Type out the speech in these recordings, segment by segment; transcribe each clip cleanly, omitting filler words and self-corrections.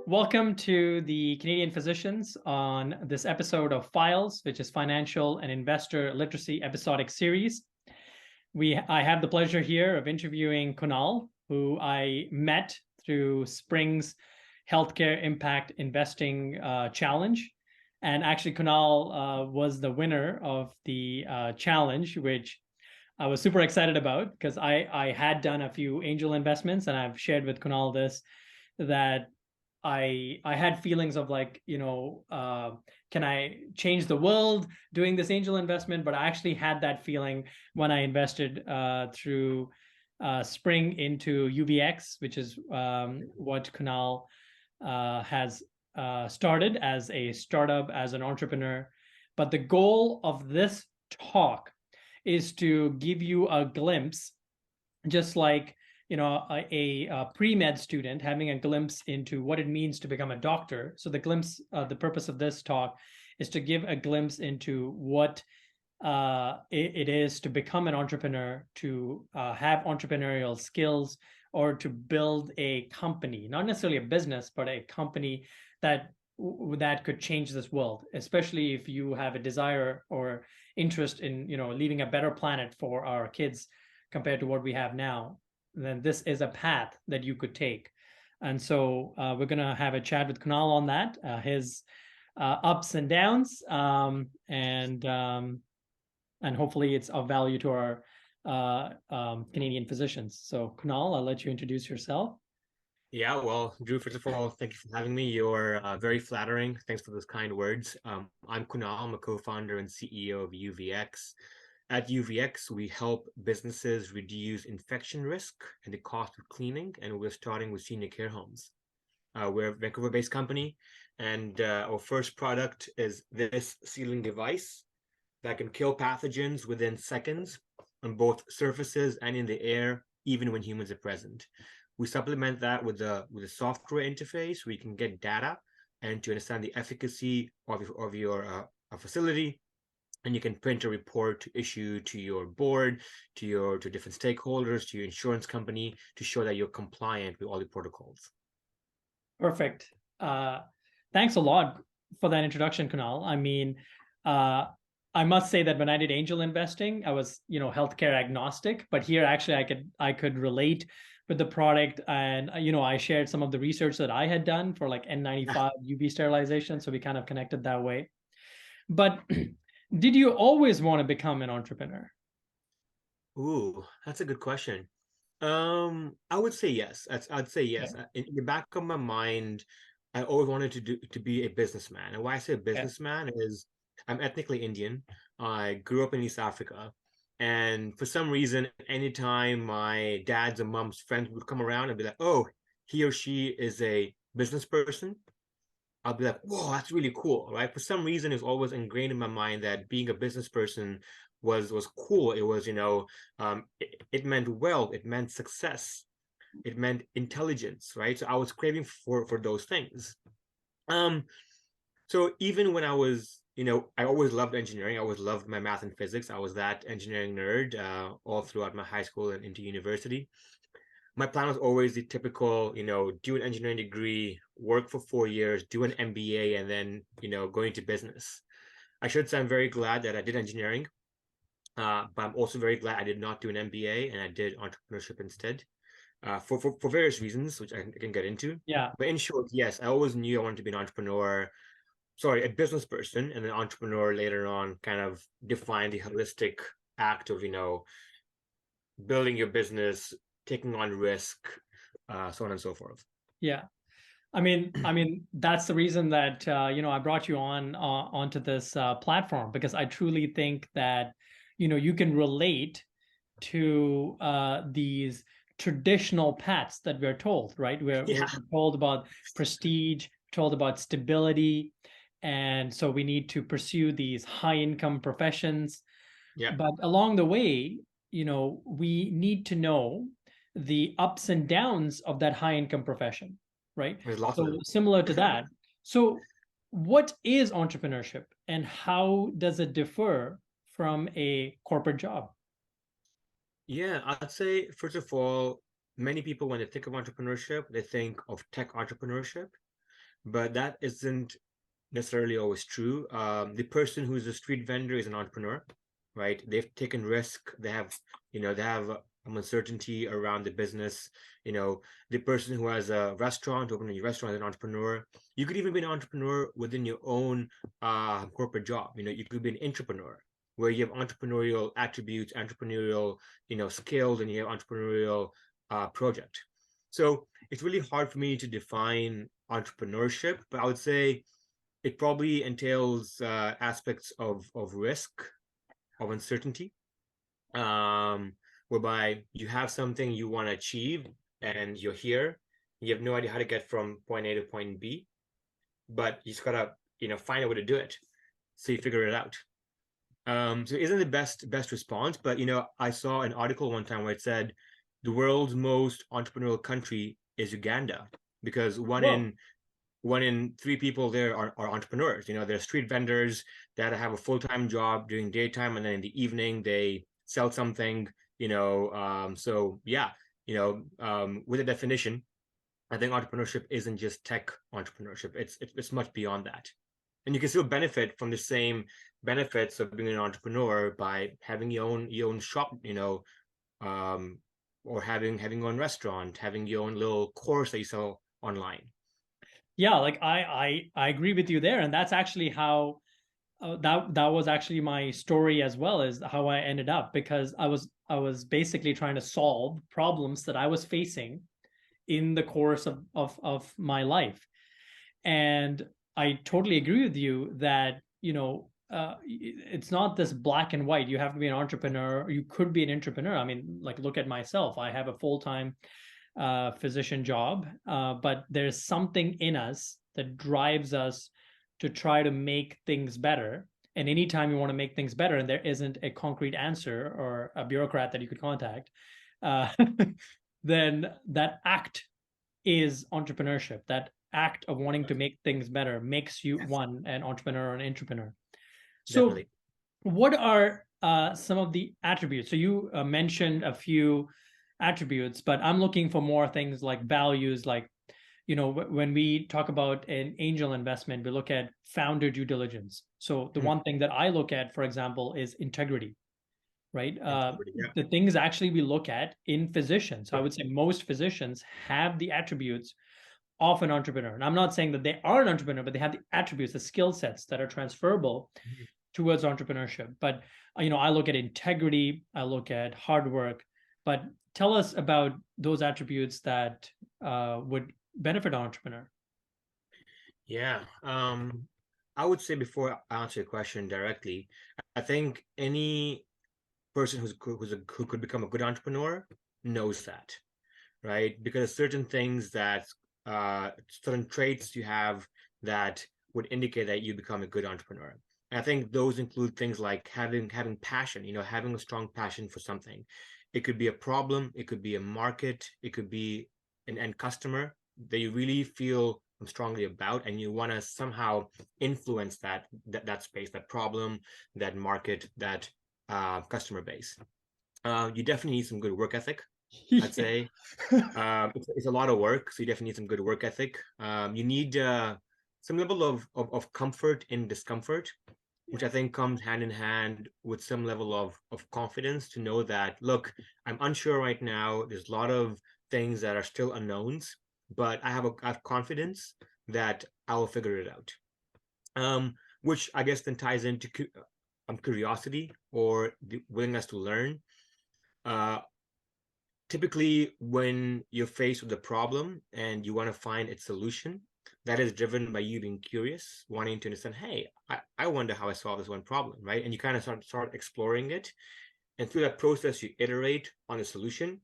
Welcome to the Canadian Physicians on this episode of Files, which is Financial and Investor Literacy episodic series. I have the pleasure here of interviewing Kunal, who I met through Spring's Healthcare Impact Investing Challenge. And actually, Kunal was the winner of the challenge, which I was super excited about because I had done a few angel investments, and I've shared with Kunal this, that I had feelings of like, can I change the world doing this angel investment? But I actually had that feeling when I invested through Spring into UVX, which is what Kunal has started as a startup, as an entrepreneur. But the goal of this talk is to give you a glimpse, just like a pre-med student having a glimpse into what it means to become a doctor. So the purpose of this talk is to give a glimpse into what it is to become an entrepreneur, to have entrepreneurial skills, or to build a company, not necessarily a business, but a company that could change this world, especially if you have a desire or interest in leaving a better planet for our kids compared to what we have now. Then this is a path that you could take. And so we're going to have a chat with Kunal on that, his ups and downs, and hopefully it's of value to our Canadian physicians. So Kunal, I'll let you introduce yourself. Yeah, well, Drew, first of all, thank you for having me. You're very flattering. Thanks for those kind words. I'm Kunal. I'm a co-founder and CEO of UVX. At UVX, we help businesses reduce infection risk and the cost of cleaning, and we're starting with senior care homes. We're a Vancouver-based company, and our first product is this sealing device that can kill pathogens within seconds on both surfaces and in the air, even when humans are present. We supplement that with a software interface where you can get data and to understand the efficacy of your facility, and you can print a report to issue to your board, to different stakeholders, to your insurance company, to show that you're compliant with all the protocols. Perfect. Thanks a lot for that introduction, Kunal. I mean, I must say that when I did angel investing, I was, healthcare agnostic, but here actually I could relate with the product, and I shared some of the research that I had done for like N95 UV sterilization, so we kind of connected that way. But did you always want to become an entrepreneur? Ooh, that's a good question. I would say yes. I'd say yes. Okay. In the back of my mind, I always wanted to be a businessman. And why I say a Okay. businessman is I'm ethnically Indian. I grew up in East Africa. And for some reason, anytime my dad's and mom's friends would come around and be like, oh, he or she is a business person, I'll be like, whoa, that's really cool, right? For some reason, it's always ingrained in my mind that being a business person was cool. It was, it meant wealth, it meant success, it meant intelligence, right? So I was craving for those things. Um, so even when I was, I always loved engineering. I always loved my math and physics. I was that engineering nerd all throughout my high school and into university. My plan was always the typical, do an engineering degree, work for 4 years, do an MBA, and then, go into business. I should say I'm very glad that I did engineering, but I'm also very glad I did not do an MBA and I did entrepreneurship instead, for various reasons, which I can get into. Yeah. But in short, yes, I always knew I wanted to be an entrepreneur, sorry, a business person, and an entrepreneur later on kind of defined the holistic act of, building your business, taking on risk, so on and so forth. Yeah. I mean that's the reason that I brought you onto this platform, because I truly think that you can relate to these traditional paths that we're told, right? We're Yeah, told about prestige, told about stability, and so we need to pursue these high income professions. yeah. But along the way, we need to know the ups and downs of that high income profession, right? There's lots of So them. similar to that. So what is entrepreneurship and how does it differ from a corporate job? Yeah, I'd say first of all, many people when they think of entrepreneurship, they think of tech entrepreneurship. but that isn't necessarily always true. The person who's a street vendor is an entrepreneur, right? They've taken risk. They have uncertainty around the business. The person who has a restaurant, opening a restaurant, is an entrepreneur. You could even be an entrepreneur within your own corporate job. You could be an entrepreneur where you have entrepreneurial attributes, entrepreneurial, skills, and you have entrepreneurial project. So it's really hard for me to define entrepreneurship, but I would say it probably entails aspects of risk, of uncertainty, whereby you have something you want to achieve and you're here. You have no idea how to get from point A to point B, but you just gotta, find a way to do it. So you figure it out. So it isn't the best response, but I saw an article one time where it said the world's most entrepreneurial country is Uganda because Whoa. one in three people there are entrepreneurs. They're street vendors that have a full-time job during daytime, and then in the evening they sell something. So yeah, with a definition, I think entrepreneurship isn't just tech entrepreneurship. It's much beyond that, and you can still benefit from the same benefits of being an entrepreneur by having your own shop, um, or having your own restaurant, having your own little course that you sell online. Yeah, like I agree with you there, and that's actually how that was actually my story as well, as how I ended up, because I was basically trying to solve problems that I was facing in the course of my life. And I totally agree with you that, it's not this black and white. You have to be an entrepreneur, or you could be an entrepreneur. I mean, like, look at myself. I have a full-time physician job, but there's something in us that drives us to try to make things better. And anytime you want to make things better, and there isn't a concrete answer or a bureaucrat that you could contact, uh, then that act is entrepreneurship. That act of wanting to make things better makes you Yes, one an entrepreneur or an entrepreneur. So, definitely. what are some of the attributes? So you mentioned a few attributes, but I'm looking for more things like values. Like, when we talk about an angel investment, we look at founder due diligence. So the Hmm. one thing that I look at, for example, is integrity, right? Yeah. The things actually we look at in physicians. I would say most physicians have the attributes of an entrepreneur. And I'm not saying that they are an entrepreneur, but they have the attributes, the skill sets that are transferable Mhm. towards entrepreneurship. But I look at integrity, I look at hard work. But tell us about those attributes that would benefit an entrepreneur. Yeah. I would say before I answer your question directly, I think any person who could become a good entrepreneur knows that, right? Because certain things that certain traits you have that would indicate that you become a good entrepreneur. And I think those include things like having passion, having a strong passion for something. It could be a problem, it could be a market, it could be an end customer that you really feel strongly about, and you want to somehow influence that space, that problem, that market, that customer base. You definitely need some good work ethic, I'd Yeah. say. It's a lot of work, so you definitely need some good work ethic. You need some level of comfort in discomfort, which I think comes hand in hand with some level of confidence to know that, look, I'm unsure right now. There's a lot of things that are still unknowns, but I have confidence that I will figure it out. Which I guess then ties into curiosity or the willingness to learn. Uh, Typically when you're faced with a problem and you want to find its solution, that is driven by you being curious, wanting to understand, hey, I wonder how I solve this one problem, right? And you kind of start exploring it. And through that process, you iterate on the solution.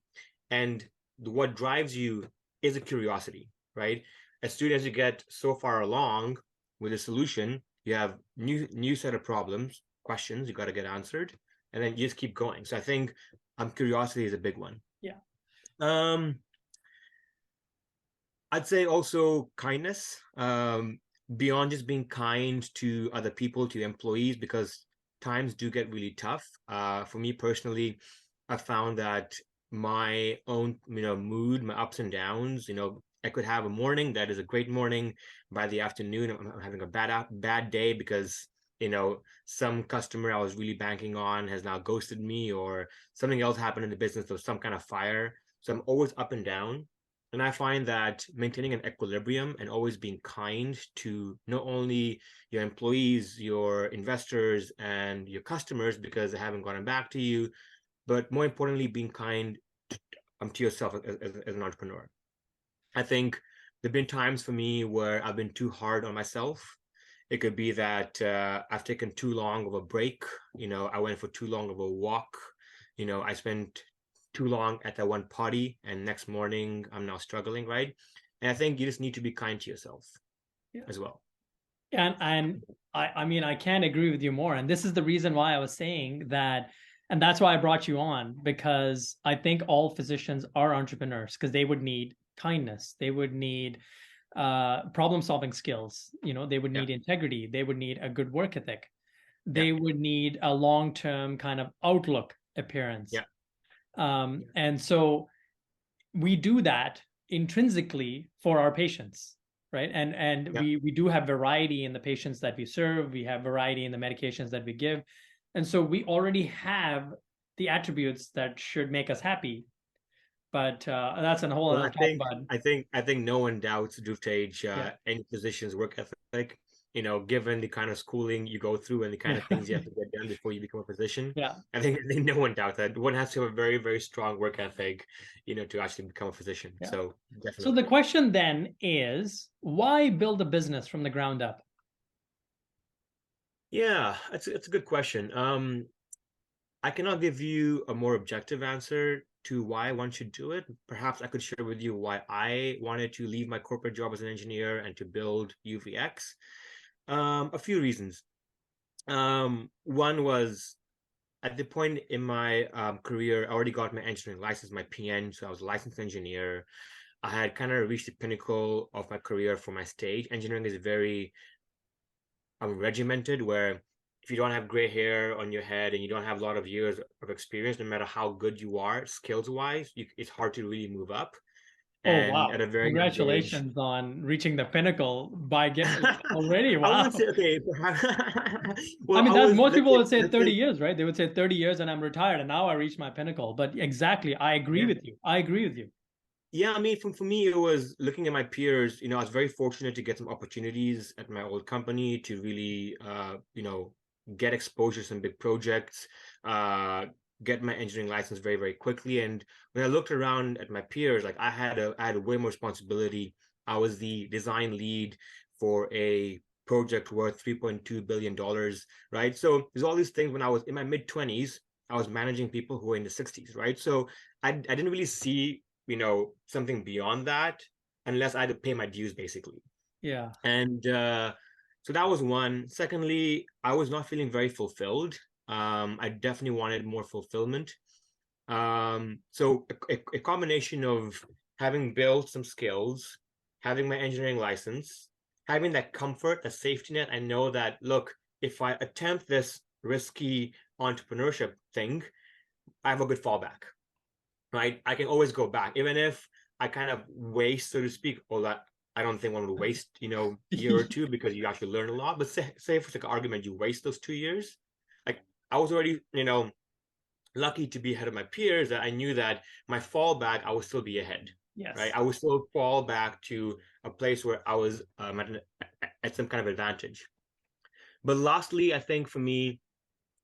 And what drives you is a curiosity, right? As soon as you get so far along with a solution, you have new set of problems, questions you got to get answered, and then you just keep going. So I think curiosity is a big one. Yeah. Um, I'd say also kindness, beyond just being kind to other people, to employees, because times do get really tough. For me personally, I found that my own, mood, my ups and downs. I could have a morning that is a great morning. By the afternoon, I'm having a bad day because some customer I was really banking on has now ghosted me, or something else happened in the business. There was some kind of fire. So I'm always up and down. And I find that maintaining an equilibrium and always being kind to not only your employees, your investors, and your customers because they haven't gotten back to you, but more importantly, being kind to yourself as an entrepreneur. I think there've been times for me where I've been too hard on myself. It could be that I've taken too long of a break. I went for too long of a walk. I spent too long at that one party, and next morning I'm now struggling, right? And I think you just need to be kind to yourself as well. And I mean, I can't agree with you more. And this is the reason why I was saying that, and that's why I brought you on, because I think all physicians are entrepreneurs because they would need kindness, they would need problem solving skills, they would need integrity, they would need a good work ethic, they would need a long-term kind of outlook appearance. And so we do that intrinsically for our patients, right? And we do have variety in the patients that we serve, we have variety in the medications that we give, and so we already have the attributes that should make us happy. But that's a whole other talk. I think no one doubts, Druv, any physician's work ethic. Given the kind of schooling you go through and the kind of things you have to get done before you become a physician. I think no one doubts that. One has to have a very, very strong work ethic, to actually become a physician. So definitely. So the question then is, why build a business from the ground up? Yeah, it's a good question. I cannot give you a more objective answer to why one should do it. Perhaps I could share with you why I wanted to leave my corporate job as an engineer and to build UVX. A few reasons. One was at the point in my career, I already got my engineering license, my PN, so I was a licensed engineer. I had kind of reached the pinnacle of my career for my stage. Engineering is very regimented, where if you don't have gray hair on your head and you don't have a lot of years of experience, no matter how good you are skills wise, it's hard to really move up. And wow, at a very congratulations on reaching the pinnacle by getting already. Wow. I wouldn't say, okay. Well, I mean, that's most people would say 30 years, right? They would say 30 years and I'm retired and now I reached my pinnacle. But exactly, I agree with you. I agree with you. Yeah, I mean, for me, it was looking at my peers. I was very fortunate to get some opportunities at my old company to really, get exposure to some big projects, get my engineering license very, very quickly. And when I looked around at my peers, like I had way more responsibility. I was the design lead for a project worth $3.2 billion, right? So there's all these things. When I was in my mid-20s, I was managing people who were in the 60s, right? So I didn't really see something beyond that unless I had to pay my dues, basically. And so that was one. Secondly, I was not feeling very fulfilled. I definitely wanted more fulfillment. So a combination of having built some skills, having my engineering license, having that comfort, that safety net. I know that, look, if I attempt this risky entrepreneurship thing, I have a good fallback. Right, I can always go back, even if I kind of waste, so to speak, or that I don't think one would waste, year or two, because you actually learn a lot. But say for like an argument, you waste those 2 years. Like I was already, lucky to be ahead of my peers, that I knew that my fallback, I would still be ahead. Yes. Right, I would still fall back to a place where I was at some kind of advantage. But lastly, I think for me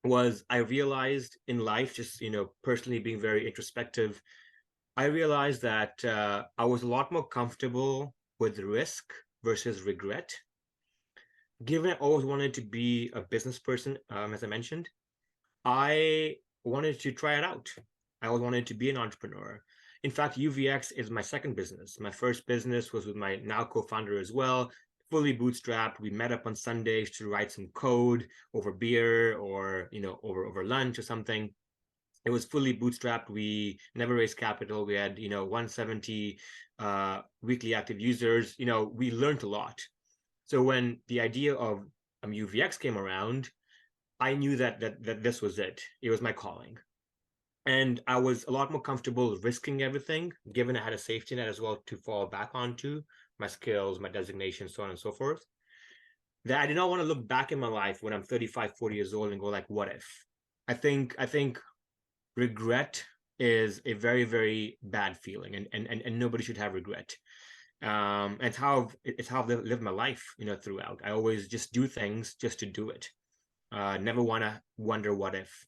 was I realized in life, just personally being very introspective, I realized that I was a lot more comfortable with risk versus regret. Given I always wanted to be a business person, as I mentioned, I wanted to try it out. I always wanted to be an entrepreneur. In fact, UVX is my second business. My first business was with my now co-founder as well, fully bootstrapped. We met up on Sundays to write some code over beer or over lunch or something. It was fully bootstrapped. We never raised capital. We had 170 weekly active users. We learned a lot. So when the idea of UVX came around, I knew that this was it. It was my calling. And I was a lot more comfortable risking everything, given I had a safety net as well to fall back onto, my skills, my designation, so on and so forth. That I did not want to look back in my life when I'm 35, 40 years old and go like, what if? I think regret is a very, very bad feeling, and nobody should have regret. And it's how I've lived my life, throughout. I always just do things just to do it. Never want to wonder what if.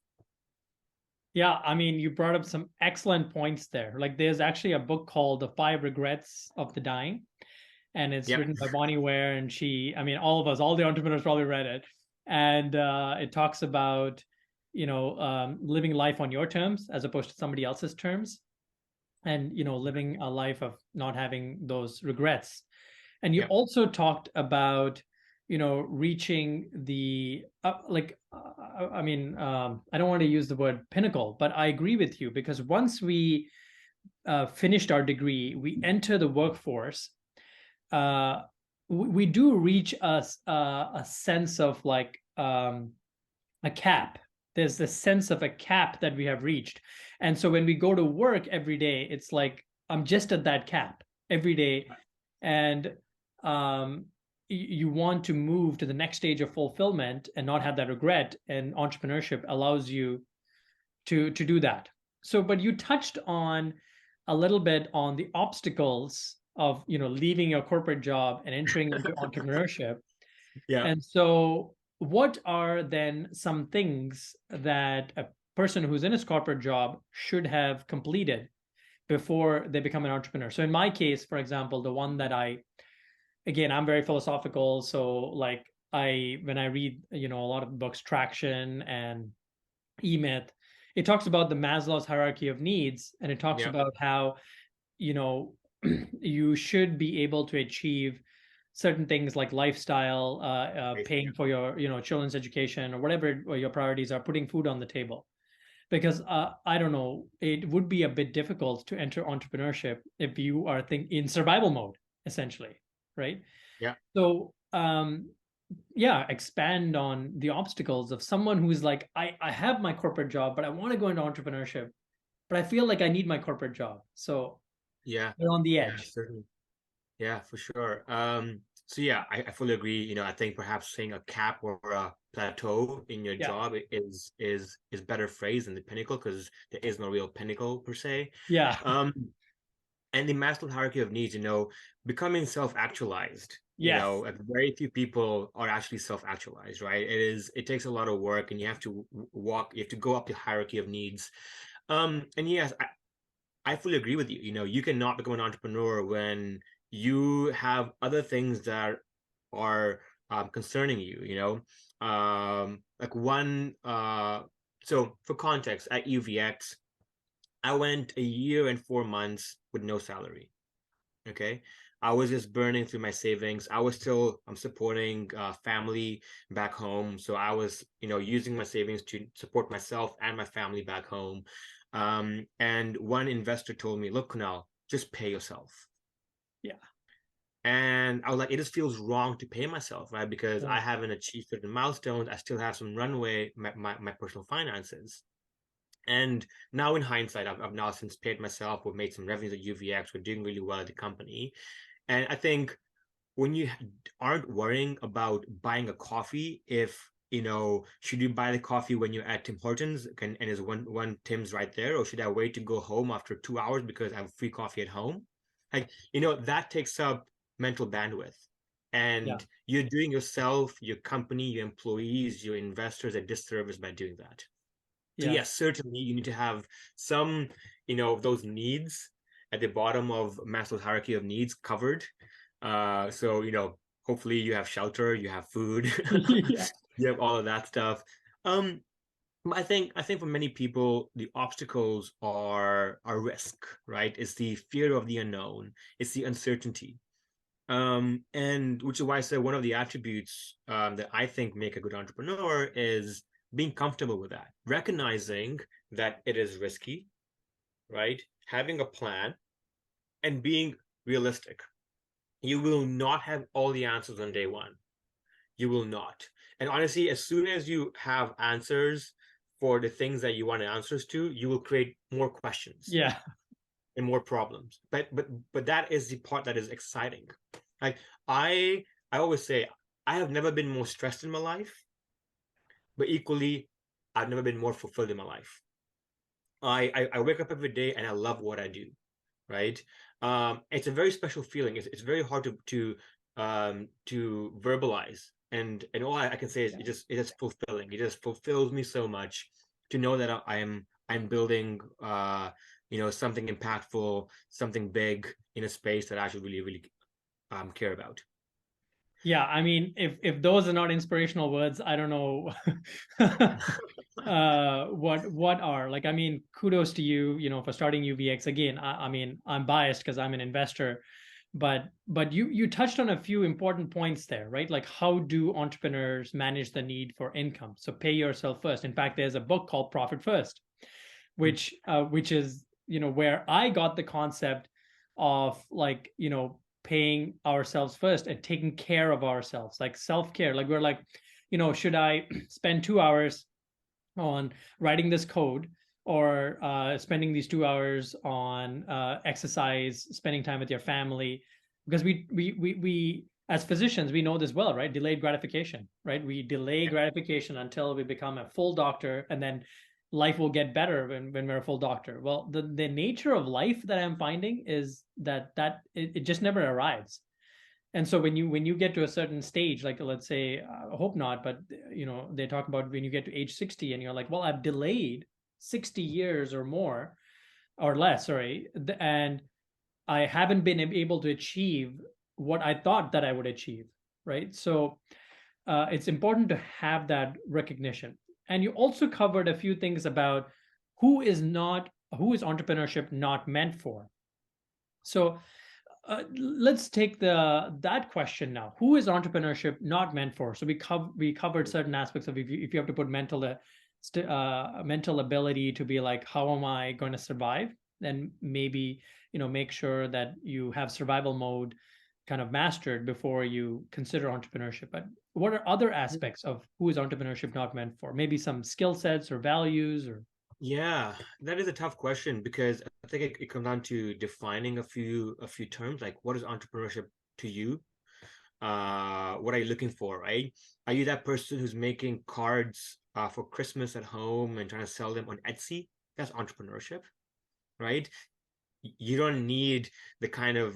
Yeah, I mean, you brought up some excellent points there. Like, there's actually a book called The Five Regrets of the Dying, and it's Yep. written by Bonnie Ware. And she, I mean, all of us, all the entrepreneurs probably read it. And it talks about, living life on your terms as opposed to somebody else's terms, and, living a life of not having those regrets. And you Yep. also talked about, reaching the I mean, I don't want to use the word pinnacle, but I agree with you, because once we finished our degree, we enter the workforce. Uh, we do reach a sense of like a cap. There's this sense of a cap that we have reached. And so when we go to work every day, it's like I'm just at that cap every day. And um, you want to move to the next stage of fulfillment and not have that regret. And entrepreneurship allows you to do that. So, but you touched on a little bit on the obstacles of leaving your corporate job and entering into entrepreneurship. Yeah. And so, what are then some things that a person who's in his corporate job should have completed before they become an entrepreneur? So, in my case, for example, the one that again, I'm very philosophical. So, like, when I read, a lot of books, Traction and E-Myth, it talks about the Maslow's hierarchy of needs, and it talks Yeah. about how, you know, you should be able to achieve certain things like lifestyle, paying Yeah. for your children's education, or whatever your priorities are, putting food on the table. Because I don't know, it would be a bit difficult to enter entrepreneurship if you are in survival mode, essentially, right? Yeah. So yeah, expand on the obstacles of someone who's like, I have my corporate job, but I want to go into entrepreneurship, but I feel like I need my corporate job, so Yeah. they're on the Yeah. edge. Certainly. Yeah, for sure. So yeah, I fully agree. I think perhaps saying a cap or a plateau in your Yeah, job is better phrase than the pinnacle, because there is no real pinnacle per se. yeah. Um, and the Maslow hierarchy of needs, becoming self-actualized. Yes. Like very few people are actually self-actualized, right? It takes a lot of work, and you have to you have to go up the hierarchy of needs. And yes, I fully agree with you. You cannot become an entrepreneur when you have other things that are concerning you. Like one. So for context, at UVX, I went a year and 4 months with no salary. Okay. I was just burning through my savings. I'm supporting family back home. So I was, using my savings to support myself and my family back home. And one investor told me, look, Kunal, just pay yourself. Yeah. And I was like, it just feels wrong to pay myself, right? Because I Yeah. haven't achieved certain milestones. I still have some runway, my personal finances. And now in hindsight, I've now since paid myself. We've made some revenues at UVX. We're doing really well at the company. And I think when you aren't worrying about buying a coffee, if should you buy the coffee when you're at Tim Hortons and is one Tim's right there, or should I wait to go home after 2 hours because I have free coffee at home? Like, that takes up mental bandwidth. Yeah. And you're doing yourself, your company, your employees, your investors a disservice by doing that. So Yes. yes, certainly you need to have some, those needs at the bottom of Maslow's hierarchy of needs covered. So hopefully you have shelter, you have food, Yeah. you have all of that stuff. Um, I think for many people, the obstacles are risk, right? It's the fear of the unknown, it's the uncertainty. And which is why I said one of the attributes that I think make a good entrepreneur is being comfortable with that, recognizing that it is risky, right? Having a plan and being realistic. You will not have all the answers on day one. You will not. And honestly, as soon as you have answers, for the things that you want answers to, you will create more questions Yeah. and more problems. But that is the part that is exciting. Like I always say, I have never been more stressed in my life, but equally, I've never been more fulfilled in my life. I wake up every day and I love what I do, right? It's a very special feeling. It's very hard to verbalize, and all I can say is it just fulfilling. It just fulfills me so much to know that I'm building something impactful, something big in a space that I should really care about. Yeah, I mean, if those are not inspirational words, I don't know what are. Like, I mean, kudos to you, for starting UVX. Again, I mean, I'm biased because I'm an investor, but you touched on a few important points there, right? Like, how do entrepreneurs manage the need for income? So pay yourself first. In fact, there's a book called Profit First, which is, where I got the concept of, like, paying ourselves first and taking care of ourselves, like self-care. Like, we're like, should I spend 2 hours on writing this code, or spending these 2 hours on exercise, spending time with your family? Because we as physicians, we know this well, right? Delayed gratification, right? We delay gratification until we become a full doctor, and then life will get better when we're a full doctor. Well, the nature of life that I'm finding is that it just never arrives. And so when you get to a certain stage, like, let's say, I hope not, but they talk about when you get to age 60 and you're like, well, I've delayed 60 years or more, or less, sorry, and I haven't been able to achieve what I thought that I would achieve, right? So it's important to have that recognition. And you also covered a few things about who is entrepreneurship not meant for. So let's take that question now. Who is entrepreneurship not meant for? So we covered certain aspects of, if you have to put mental ability to be like, how am I going to survive? Then maybe make sure that you have survival mode kind of mastered before you consider entrepreneurship. But what are other aspects of who is entrepreneurship not meant for? Maybe some skill sets or values, or Yeah, that is a tough question because I think it comes down to defining a few terms, like what is entrepreneurship to you? What are you looking for, right? Are you that person who's making cards for Christmas at home and trying to sell them on Etsy? That's entrepreneurship, right? You don't need the kind of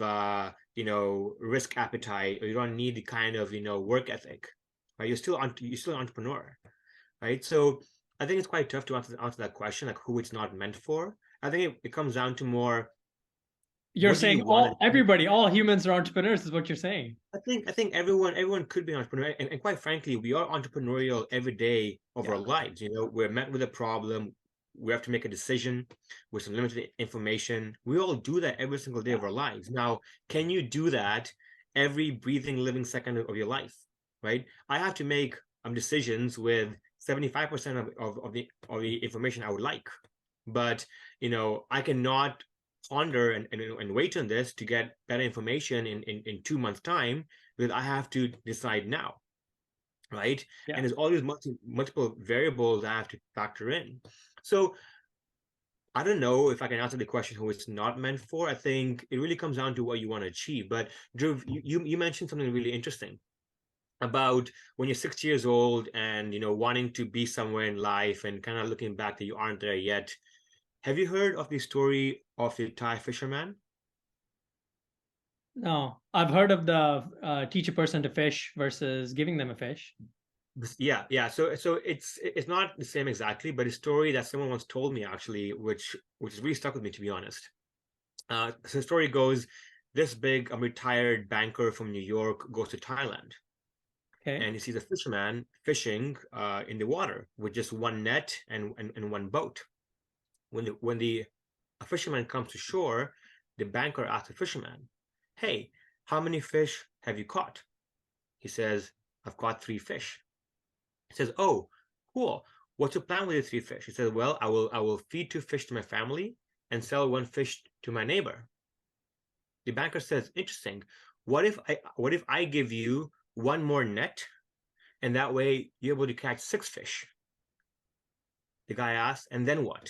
risk appetite, or you don't need the kind of work ethic, right? You're still an entrepreneur, right? So I think it's quite tough to answer that question, like who it's not meant for. I think it comes down to more, you're what do you saying want to. all humans are entrepreneurs, is what you're saying. I think everyone could be an entrepreneur, and quite frankly, we are entrepreneurial every day of Yeah. our lives. We're met with a problem, we have to make a decision with some limited information. We all do that every single day Yeah. of our lives. Now, can you do that every breathing, living second of your life? Right? I have to make decisions with 75% of the information I would like, but I cannot ponder and wait on this to get better information in 2 months time, because I have to decide now, right? Yeah. And there's all these multiple variables I have to factor in. So I don't know if I can answer the question who it's not meant for. I think it really comes down to what you want to achieve. But Drew, you mentioned something really interesting about when you're 60 years old and wanting to be somewhere in life and kind of looking back that you aren't there yet. Have you heard of the story of the Thai fisherman? No, I've heard of the teach a person to fish versus giving them a fish. Yeah. So it's not the same exactly, but a story that someone once told me actually, which has really stuck with me, to be honest. So the story goes, this big retired banker from New York goes to Thailand, Okay. and he sees a fisherman fishing in the water with just one net and one boat. When the a fisherman comes to shore, the banker asks the fisherman, "Hey, how many fish have you caught?" He says, "I've caught 3 fish." He says, "Oh, cool. What's your plan with the 3 fish?" He says, "Well, I will feed 2 fish to my family and sell 1 fish to my neighbor." The banker says, "Interesting. What if I give you one more net, and that way you're able to catch 6 fish?" The guy asks, and then what?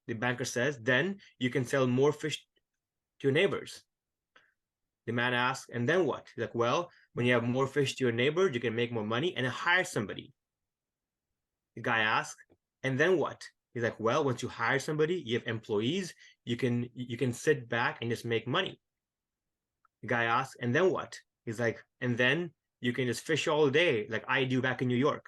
The banker says, then you can sell more fish to your neighbors. The man asks, and then what? He's like, well, when you have more fish to your neighbors, you can make more money and hire somebody. The guy asks, and then what? He's like, well, once you hire somebody, you have employees, you can sit back and just make money. The guy asks, and then what? He's like, and then you can just fish all day like I do back in New York.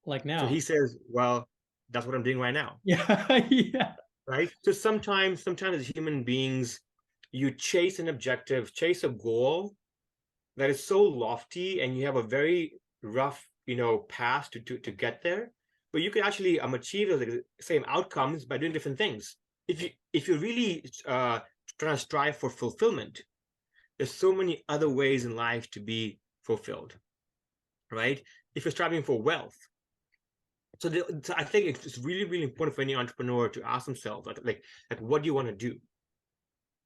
Like So now. he says, well, that's what I'm doing right now. Yeah. Yeah. Right. So sometimes as human beings, you chase an objective, chase a goal that is so lofty, and you have a very rough, path to get there. But you can actually achieve those same outcomes by doing different things. If you really trying to strive for fulfillment, there's so many other ways in life to be fulfilled, right? If you're striving for wealth, so I think it's really, really important for any entrepreneur to ask themselves, like what do you want to do?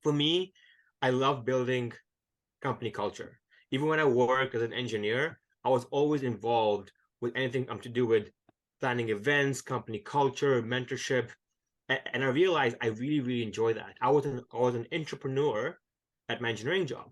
For me, I love building company culture. Even when I work as an engineer, I was always involved with anything to do with planning events, company culture, mentorship, and I realized I really, really enjoy that. I was an entrepreneur at my engineering job,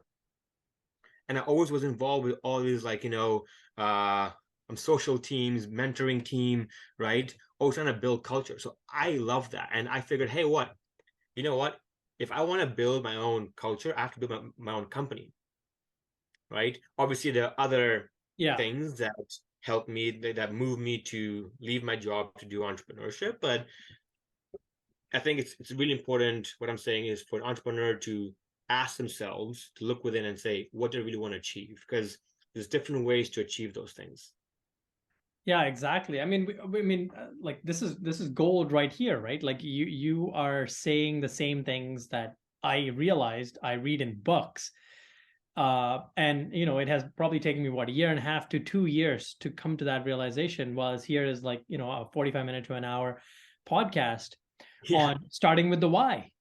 and I always was involved with all these uh, social teams, mentoring team, right? Always trying to build culture. So I love that, and I figured, hey, you know what? If I want to build my own culture, I have to build my own company, right? Obviously, there are other Yeah. things that help me, that move me to leave my job to do entrepreneurship. But I think it's really important. What I'm saying is for an entrepreneur to ask themselves, to look within and say what they really want to achieve, because there's different ways to achieve those things. Yeah, exactly. I mean, like this is gold right here, right? Like you are saying the same things that I realized I read in books. And it has probably taken me what, a year and a half to 2 years to come to that realization. While here is like, a 45-minute to an hour podcast Yeah. on starting with the why,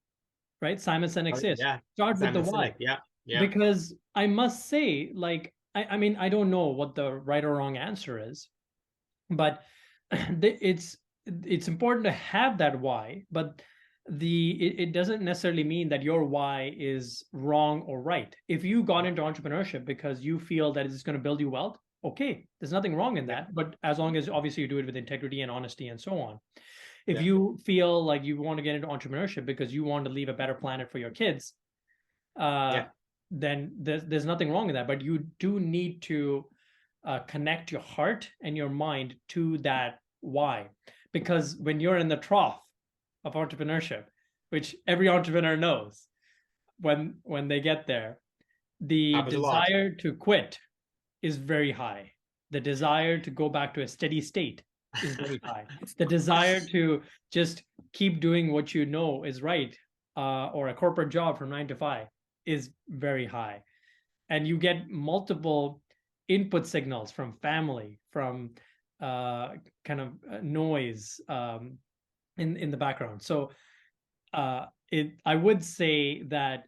right? Simon Sinek says, Yeah. start with the Simon why. Sinek. Yeah. Yeah. Because I must say, like, I mean, I don't know what the right or wrong answer is, but it's important to have that why, but it doesn't necessarily mean that your why is wrong or right. If you got Yeah. into entrepreneurship because you feel that it's going to build you wealth, okay, there's nothing wrong in Yeah. that, but as long as obviously you do it with integrity and honesty and so on. If Yeah. you feel like you want to get into entrepreneurship because you want to leave a better planet for your kids, uh, Yeah. then there's nothing wrong with that, but you do need to connect your heart and your mind to that why. Because when you're in the trough of entrepreneurship, which every entrepreneur knows, when they get there, the Happens a lot. desire to quit is very high. The desire to go back to a steady state is very high. The desire to just keep doing what you know is right, or a corporate job from 9 to 5, is very high. And you get multiple input signals from family, from uh, kind of noise, in the background. So I would say that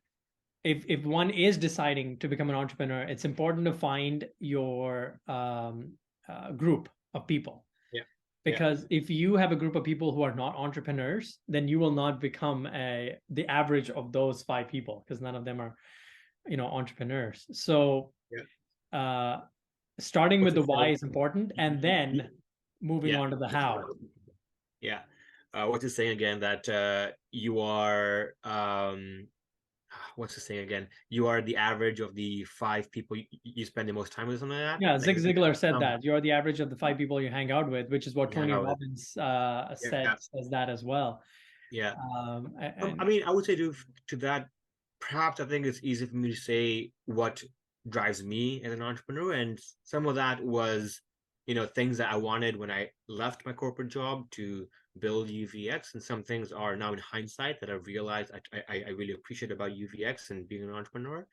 if one is deciding to become an entrepreneur, it's important to find your group of people. Yeah. Yeah. Because if you have a group of people who are not entrepreneurs, then you will not become the average of those 5 people, because none of them are entrepreneurs. So Yeah. uh, starting What's with the it why saying? is important, and then moving Yeah. on to the how. Yeah. What's it saying again? That you are what's the saying again? You are the average of the 5 people you spend the most time with, something like that. Yeah, Zig Ziglar said Um, that you're the average of the 5 people you hang out with, which is what you hang Tony out with. Robbins Yeah. says that as well. Yeah. I And mean, I would say to that, perhaps I think it's easy for me to say what drives me as an entrepreneur, and some of that was, things that I wanted when I left my corporate job to build UVX, and some things are now in hindsight that I've realized I really appreciate about UVX and being an entrepreneur.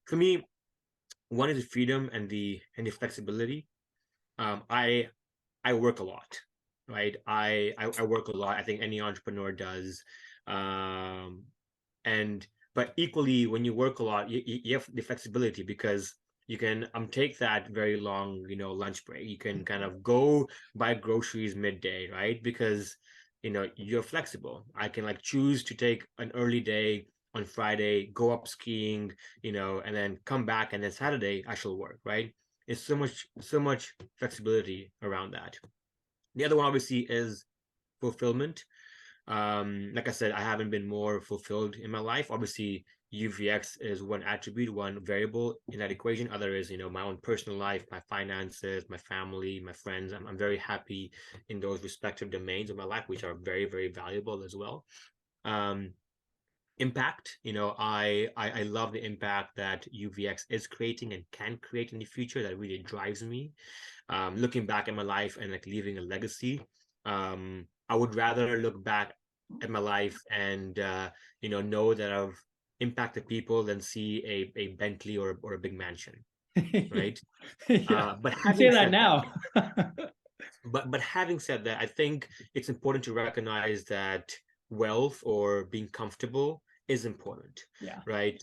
For me, one is the freedom and the flexibility. I work a lot, right? I work a lot. I think any entrepreneur does. Um, and but equally, when you work a lot, you have the flexibility because you can take that very long, lunch break. You can kind of go buy groceries midday, right? Because you're flexible. I can like choose to take an early day on Friday, go up skiing, and then come back, and then Saturday I shall work, right? It's so much flexibility around that. The other one obviously is fulfillment. Like I said, I haven't been more fulfilled in my life. Obviously, UVX is one attribute, one variable in that equation. Other is, my own personal life, my finances, my family, my friends. I'm very happy in those respective domains of my life, which are very, very valuable as well. Um, Impact, I love the impact that UVX is creating and can create in the future. That really drives me. Looking back at my life and like leaving a legacy. I would rather look back at my life and know that I've impacted people than see a Bentley or a big mansion, right? Yeah, But you say having that said that, now. but having said that, I think it's important to recognize that wealth or being comfortable is important, Yeah. right?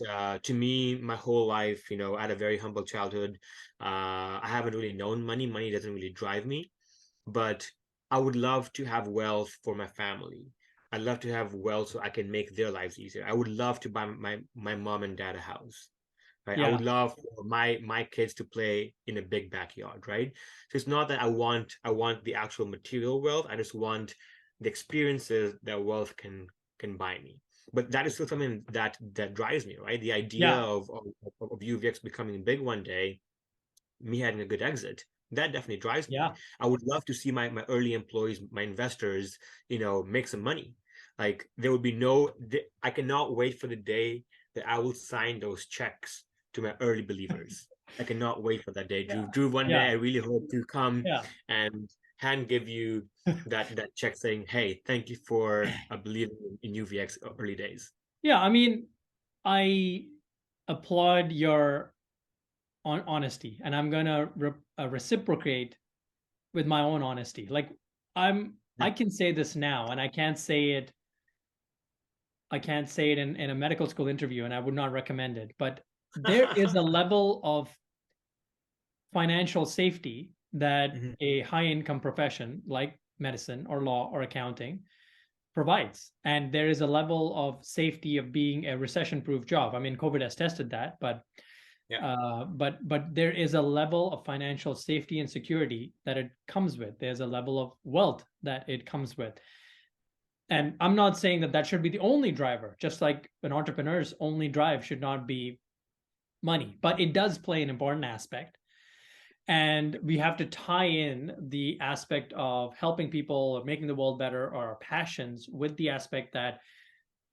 To me, my whole life, I had a very humble childhood. I haven't really known money. Money doesn't really drive me, but I would love to have wealth for my family. I'd love to have wealth so I can make their lives easier. I would love to buy my mom and dad a house, right? I Yeah. would love for my kids to play in a big backyard, right? So it's not that I want the actual material wealth. I just want the experiences that wealth can buy me. But that is still something that drives me, right? The idea Yeah. of UVX becoming big one day, me having a good exit, that definitely drives me. Yeah. I would love to see my early employees, my investors, make some money. Like there would be I cannot wait for the day that I will sign those checks to my early believers. I cannot wait for that day, Yeah. Drew. One day Yeah. I really hope to come Yeah. and hand give you that check saying, "Hey, thank you for believing in UVX early days." Yeah. I mean, I applaud your honesty, and I'm gonna reciprocate with my own honesty. Like I Yeah. can say this now, and I can't say it in a medical school interview, and I would not recommend it. But there is a level of financial safety that Mhm. a high income profession like medicine or law or accounting provides. And there is a level of safety of being a recession proof job. I mean, COVID has tested that, Yeah. but there is a level of financial safety and security that it comes with. There's a level of wealth that it comes with. And I'm not saying that that should be the only driver, just like an entrepreneur's only drive should not be money, but it does play an important aspect. And we have to tie in the aspect of helping people or making the world better or our passions with the aspect that,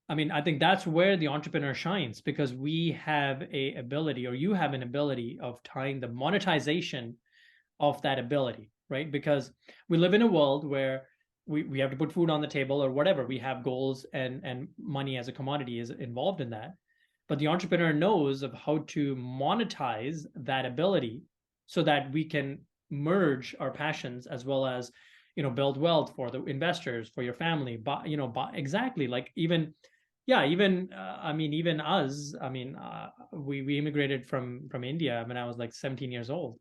I mean, I think that's where the entrepreneur shines, because we have a ability, or you have an ability of tying the monetization of that ability, right? Because we live in a world where we have to put food on the table or whatever. We have goals, and money as a commodity is involved in that. But the entrepreneur knows of how to monetize that ability so that we can merge our passions as well as, build wealth for the investors, for your family, but, exactly, like even, yeah, even I mean, even us, I mean, we immigrated from India when I was like 17 years old.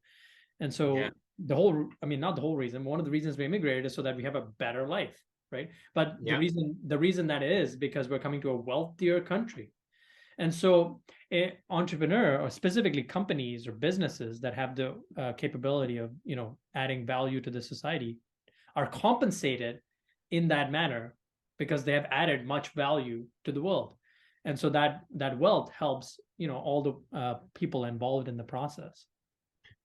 And Yeah. so I mean, not the whole reason, one of the reasons we immigrated is so that we have a better life, right? But the Yeah. reason that is because we're coming to a wealthier country. And so an entrepreneur, or specifically companies or businesses that have the capability of, adding value to the society, are compensated in that manner because they have added much value to the world. And so that wealth helps, all the people involved in the process.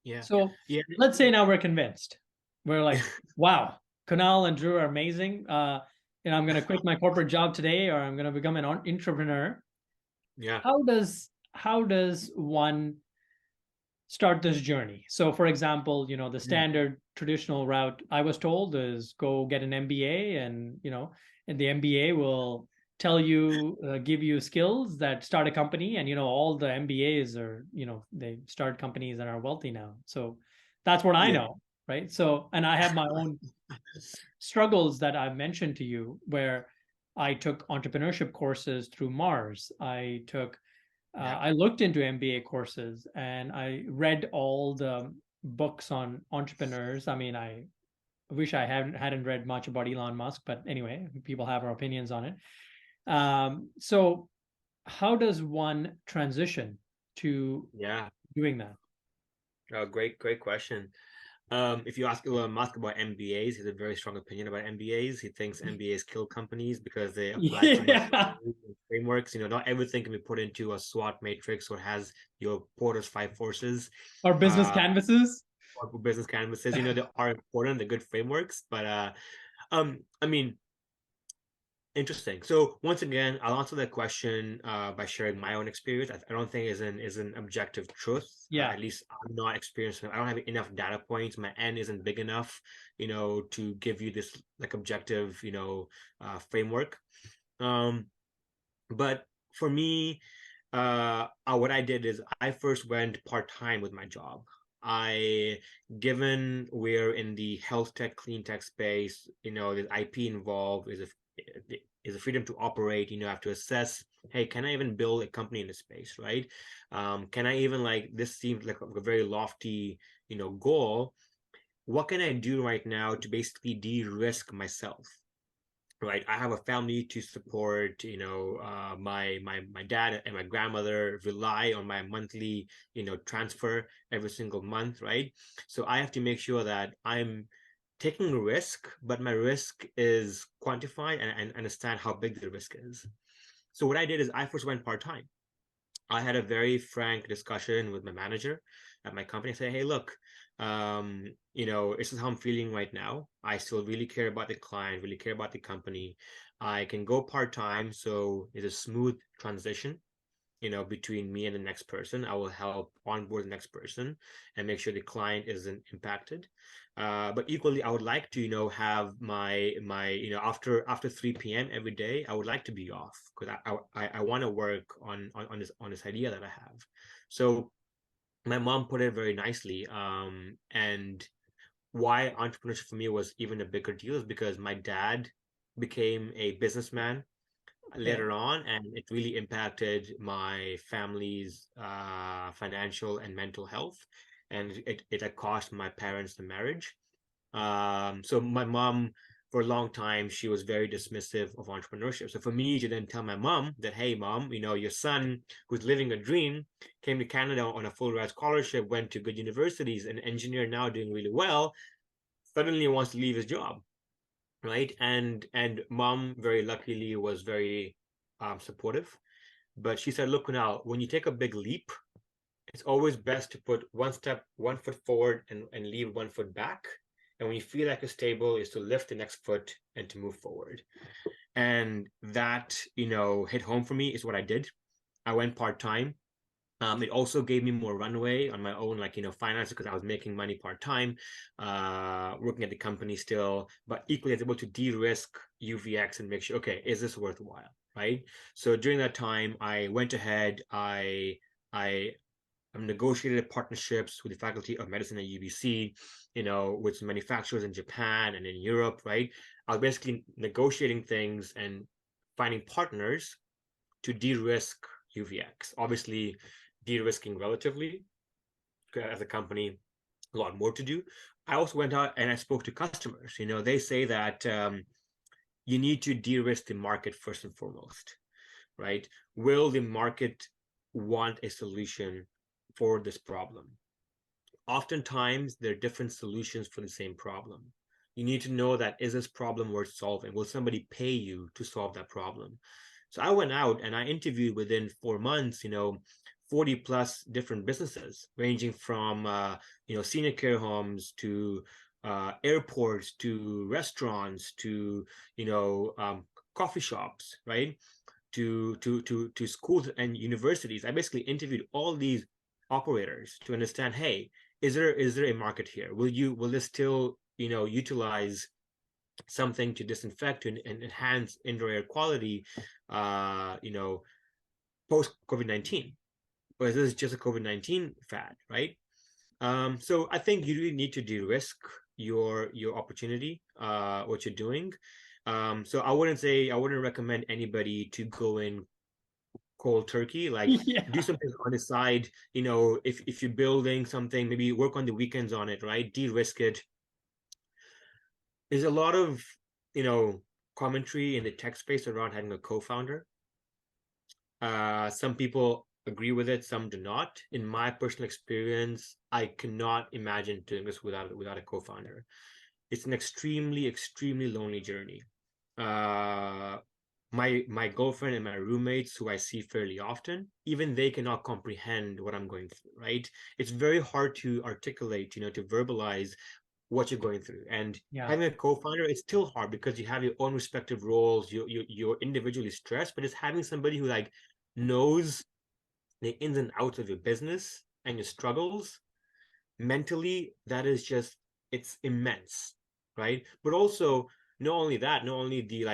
Yeah. So Yeah. let's say now we're convinced. We're like, wow, Kunal and Drew are amazing. I'm going to quit my corporate job today, or I'm going to become an entrepreneur. Yeah. How does one start this journey? So, for example, the Mm. standard traditional route I was told is go get an MBA, and the MBA will tell you, give you skills that start a company, and all the MBAs are, they start companies and are wealthy now. So that's what I Yeah. know, right? So, and I have my own struggles that I've mentioned to you, where I took entrepreneurship courses through Mars. I took Yeah. I looked into MBA courses and I read all the books on entrepreneurs. I mean, I wish I hadn't read much about Elon Musk, but anyway, people have our opinions on it. So how does one transition to Yeah. doing that? Oh, great question. If you ask Elon Musk about MBAs, he has a very strong opinion about MBAs. He thinks MBAs kill companies because they apply too much Yeah. frameworks. Not everything can be put into a SWOT matrix or has your Porter's five forces. Or business Uh, canvases. or business canvases. They are important, they're good frameworks, but I mean, interesting. So once again, I'll answer that question by sharing my own experience. I don't think is an objective truth. Yeah. At least I'm not experiencing. I don't have enough data points. My N isn't big enough, to give you this like objective, framework. Um, but for me, what I did is I first went part-time with my job. I, given we're in the health tech, clean tech space, there's IP involved, is a freedom to operate. I have to assess, hey, can I even build a company in this space, right? Can I even, like, this seems like a very lofty, goal. What can I do right now to basically de-risk myself? Right, I have a family to support. My dad and my grandmother rely on my monthly transfer every single month, right? So I have to make sure that I'm taking a risk, but my risk is quantified, and understand how big the risk is. So what I did is I first went part-time. I had a very frank discussion with my manager at my company. I said, hey, look, this is how I'm feeling right now. I still really care about the client, really care about the company. I can go part-time, so it's a smooth transition, between me and the next person. I will help onboard the next person and make sure the client isn't impacted. But equally, I would like to, have my after 3 p.m. every day, I would like to be off because I want to work on this idea that I have. So my mom put it very nicely. And why entrepreneurship for me was even a bigger deal is because my dad became a businessman Okay. later on, and it really impacted my family's financial and mental health, and it had cost my parents the marriage. So my mom, for a long time, she was very dismissive of entrepreneurship. So for me to then tell my mom that, hey, mom, your son who's living a dream came to Canada on a full ride scholarship, went to good universities, an engineer now doing really well, suddenly wants to leave his job, right? And mom very luckily was very supportive, but she said, look, Kunal, when you take a big leap, it's always best to put one foot forward, and leave one foot back. And when you feel like you're stable, is to lift the next foot and to move forward. And that, hit home for me. Is what I did. I went part-time. It also gave me more runway on my own, like, finances, because I was making money part-time, working at the company still, but equally I was able to de-risk UVX and make sure, okay, is this worthwhile, right? So during that time, I went ahead, I negotiated partnerships with the Faculty of Medicine at UBC, with manufacturers in Japan and in Europe, right? I was basically negotiating things and finding partners to de-risk UVX. Obviously, de-risking relatively, as a company, a lot more to do. I also went out and I spoke to customers. They say that you need to de-risk the market first and foremost, right? Will the market want a solution for this problem? Oftentimes, there are different solutions for the same problem. You need to know that, is this problem worth solving? Will somebody pay you to solve that problem? So I went out and I interviewed within 4 months, 40 plus different businesses, ranging from, senior care homes to airports to restaurants to, coffee shops, right? To schools and universities. I basically interviewed all these operators to understand, hey, is there a market here? Will this still, utilize something to disinfect and enhance indoor air quality, post COVID-19? Or is this just a COVID-19 fad, right? So I think you really need to de-risk your opportunity, what you're doing. So I wouldn't recommend anybody to go in cold turkey. Like Yeah. do something on the side. If you're building something, maybe work on the weekends on it, right? De-risk it. There's a lot of commentary in the tech space around having a co-founder. Some people agree with it, some do not. In my personal experience, I cannot imagine doing this without a co-founder. It's an extremely, extremely lonely journey. Uh, my girlfriend and my roommates, who I see fairly often, even they cannot comprehend what I'm going through, right? It's very hard to articulate, to verbalize what you're going through. And Yeah. having a co-founder, it's still hard because you have your own respective roles. You're individually stressed, but it's having somebody who like knows the ins and outs of your business and your struggles mentally. That is just, it's immense, right? But also, not only that, not only the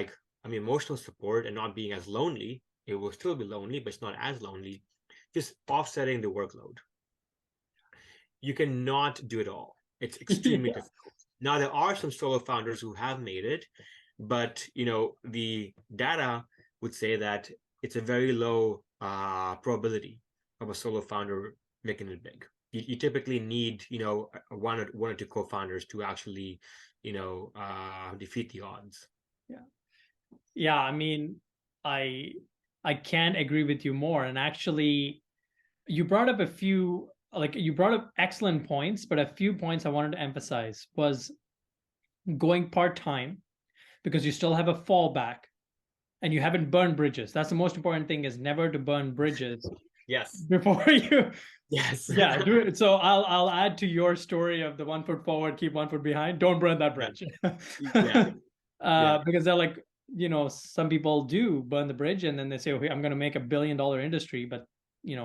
emotional support and not being as lonely. It will still be lonely, but it's not as lonely. Just offsetting the workload. You cannot do it all. It's extremely Yeah. difficult. Now there are some solo founders who have made it, but the data would say that it's a very low probability of a solo founder making it big. You typically need one or two co-founders to actually defeat the odds. Yeah. Yeah. I mean, I I can't agree with you more. And actually, you brought up a few, like you brought up excellent points, but a few points I wanted to emphasize was going part-time because you still have a fallback and you haven't burned bridges. That's the most important thing, is never to burn bridges Yes. before you. Yes. Yeah, do it. So I'll add to your story of the 1 foot forward, keep 1 foot behind. Don't burn that Yeah. bridge. Yeah. Yeah. Because they're like, some people do burn the bridge and then they say, okay, I'm going to make $1 billion industry, but you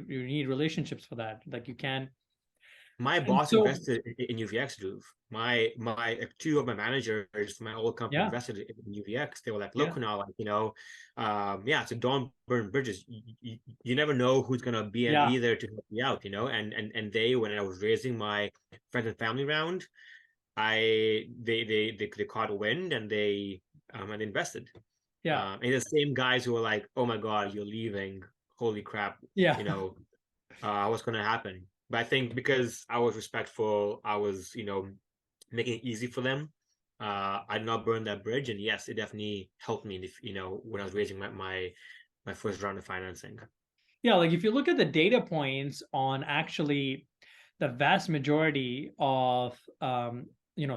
need relationships for that. Like you can't. My And boss so, invested in UVX, Druv. My two of my managers from my old company yeah, invested in UVX. They were like, yeah, look, Kunal, yeah, so don't burn bridges. You never know who's gonna yeah, be there to help you out, and they, when I was raising my friends and family round, they caught wind and they invested. yeah, And the same guys who were like, oh my God, you're leaving. Holy crap, yeah, what's going to happen. But I think because I was respectful, I was, making it easy for them. I did not burn that bridge, and yes, it definitely helped me. If when I was raising my first round of financing. yeah. Like if you look at the data points on actually the vast majority of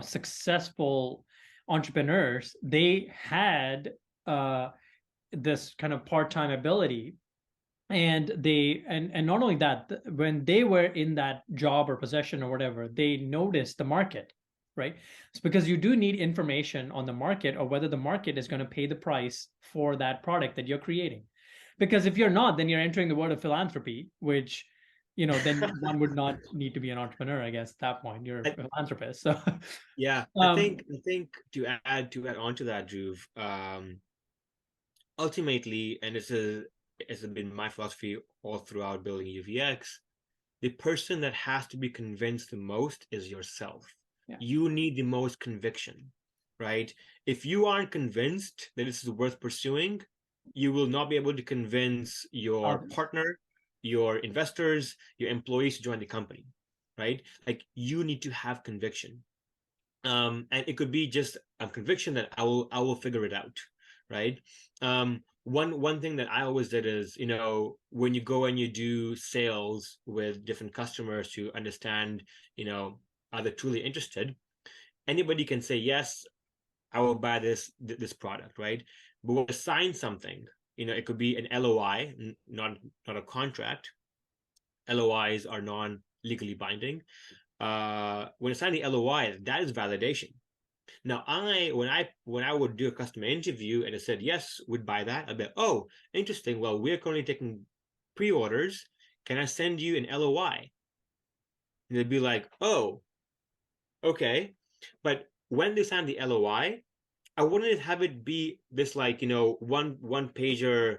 successful entrepreneurs, they had this kind of part-time ability, and not only that, when they were in that job or possession or whatever, they noticed the market, right? It's because you do need information on the market, or whether the market is going to pay the price for that product that you're creating. Because if you're not, then you're entering the world of philanthropy, which then one would not need to be an entrepreneur, I guess. At that point you're a I, philanthropist. So yeah, um I think to add on to that, Juve, ultimately, and this has been my philosophy all throughout building UVX, the person that has to be convinced the most is yourself. yeah, You need the most conviction, right? If you aren't convinced that this is worth pursuing, you will not be able to convince your others. partner, your investors, your employees to join the company, right? Like you need to have conviction. And it could be just a conviction that I will figure it out, right? One thing that I always did is, when you go and you do sales with different customers to understand, are they truly interested? Anybody can say yes, I will buy this product, right? But when you sign something, it could be an LOI, not a contract. LOIs are non-legally binding. When you sign the LOI, that is validation. Now, when I would do a customer interview and it said yes, would buy that, I'd be like, oh, interesting. Well, we're currently taking pre-orders. Can I send you an LOI? And they'd be like, oh, okay. But when they sign the LOI, I wouldn't have it be this one pager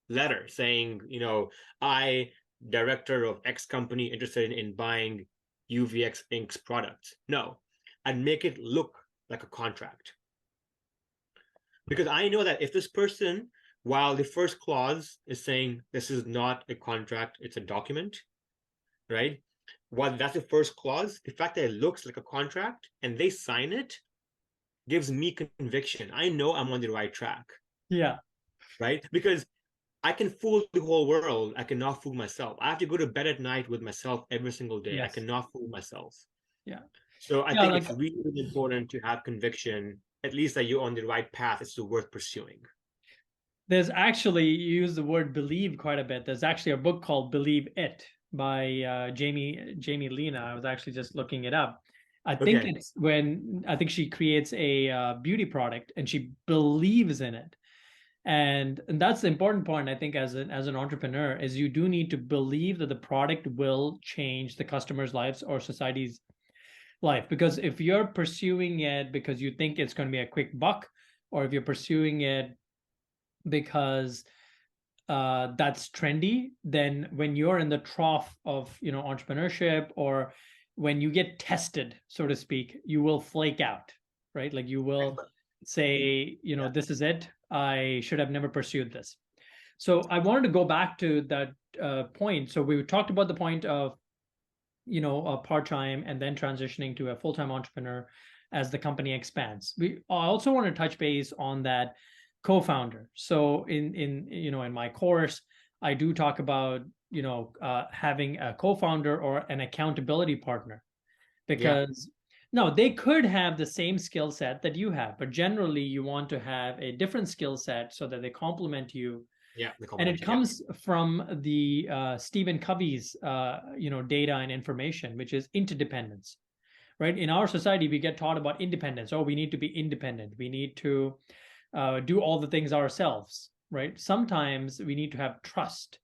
letter saying, I, director of X company, interested in buying UVX Inc.'s products. No, I'd make it look like a contract. Because I know that if this person while the first clause is saying this is not a contract, it's a document, right? While that's the first clause, the fact that it looks like a contract and they sign it gives me conviction. I know I'm on the right track, Yeah. right? Because I can fool the whole world. I cannot fool myself. I have to go to bed at night with myself every single day. I Yes. cannot fool myself. Yeah. So I Yeah. think Like, it's really, really important to have conviction, at least that you're on the right path. It's worth pursuing. there's actually, you use the word believe quite a bit. There's actually a book called Believe It by Jamie Lena. I was actually just looking it up. I think Okay. it's when I think she creates a beauty product and she believes in it. And that's the important point, I think, as an entrepreneur, is you do need to believe that the product will change the customer's lives or society's life. Because if you're pursuing it because you think it's going to be a quick buck, or if you're pursuing it because that's trendy, then when you're in the trough of entrepreneurship, or when you get tested, so to speak, you will flake out, right? Like you will say, Yeah. this is it. I should have never pursued this. So I wanted to go back to that point. So we talked about the point of a part-time and then transitioning to a full-time entrepreneur as the company expands. I also want to touch base on that co-founder. So in my course, I do talk about having a co-founder or an accountability partner, Yeah. because no, they could have the same skill set that you have, but generally you want to have a different skill set so that they complement you. Yeah. The And it complement. Yeah. comes from the Stephen Covey's data and information, which is interdependence. Right? In our society, we get taught about independence. Oh, we need to be independent. We need to do all the things ourselves. Right? Sometimes we need to have trust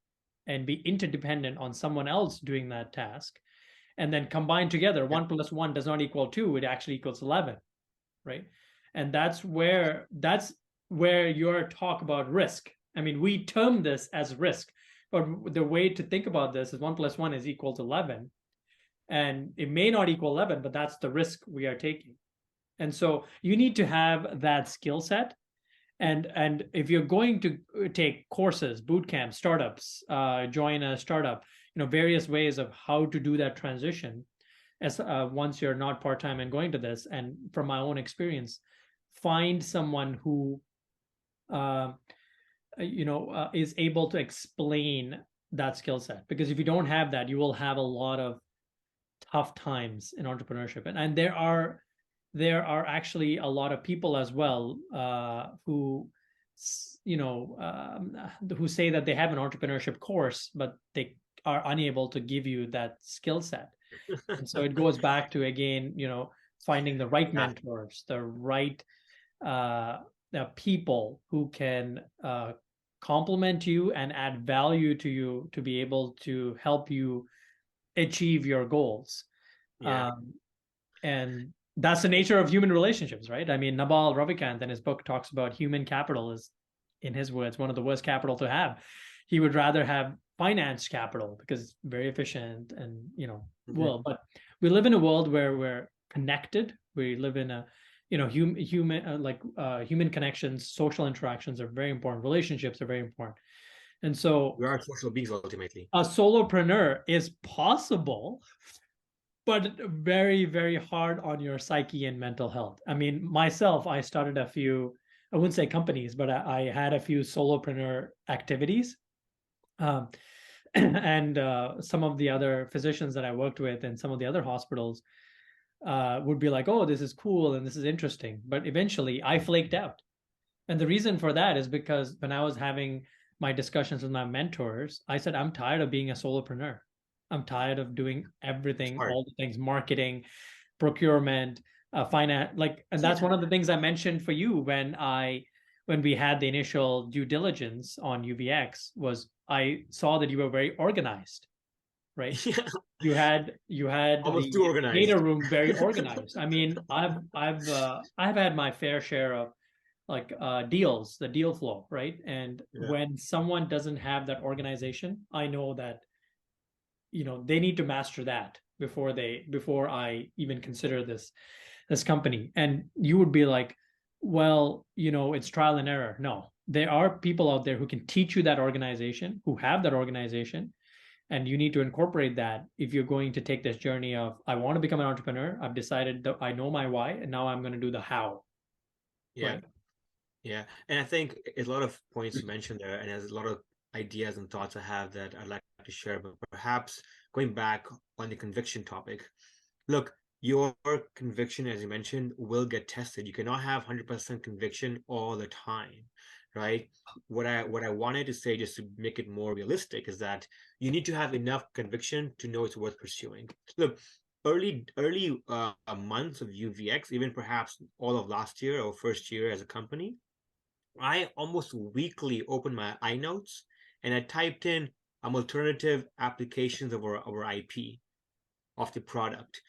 and be interdependent on someone else doing that task, and then combine together. Yeah. 1 + 1 does not equal 2; it actually equals 11. Right? And that's where your talk about risk. I mean, we term this as risk, but the way to think about this is 1 + 1 is equal to 11, and it may not equal 11, but that's the risk we are taking. And so you need to have that skill set. And if you're going to take courses, boot camps, startups, join a startup, various ways of how to do that transition, as once you're not part-time and going to this. And from my own experience, find someone who is able to explain that skill set, because if you don't have that, you will have a lot of tough times in entrepreneurship. And there are actually a lot of people as well who who say that they have an entrepreneurship course, but they are unable to give you that skill set. And so it goes back to, again, finding the right Yeah. mentors, the right uh, people who can complement you and add value to you to be able to help you achieve your goals. Yeah. Um, and that's the nature of human relationships, right? I mean, Nabal Ravikant in his book talks about human capital is, in his words, one of the worst capital to have. He would rather have finance capital because it's very efficient and Mhm. but we live in a world where we're connected. We live in a human connections, social interactions are very important, relationships are very important. And so We are social beings ultimately. a solopreneur is possible, but very, very hard on your psyche and mental health. I mean, myself, I started a few, I wouldn't say companies, but I had a few solopreneur activities. Um, and some of the other physicians that I worked with and some of the other hospitals would be like, oh, this is cool and this is interesting. But eventually I flaked out. And the reason for that is because when I was having my discussions with my mentors, I said, I'm tired of being a solopreneur. I'm tired of doing It's everything, hard. all the things, marketing, procurement, finance. And that's Yeah. one of the things I mentioned for you when we had the initial due diligence on UVX, was I saw that you were very organized, right? Yeah. You had Almost the too data organized. room very organized. I mean, I've had my fair share of like deals, the deal flow, right? And Yeah. when someone doesn't have that organization, I know that they need to master that before I even consider this company. And you would be like, well, it's trial and error. No, there are people out there who can teach you that organization, who have that organization, and you need to incorporate that if you're going to take this journey of, I want to become an entrepreneur. I've decided that I know my why, and now I'm going to do the how. Yeah. Right. Yeah. And I think a lot of points you mentioned there, and there's a lot of ideas and thoughts I have that I'd like to share, but perhaps going back on the conviction topic, look, your conviction, as you mentioned, will get tested. You cannot have 100% conviction all the time, right? What I wanted to say, just to make it more realistic, is that you need to have enough conviction to know it's worth pursuing. Look, early months of UVX, even perhaps all of last year or first year as a company, I almost weekly opened my iNotes and I typed in alternative applications of our IP, of the product,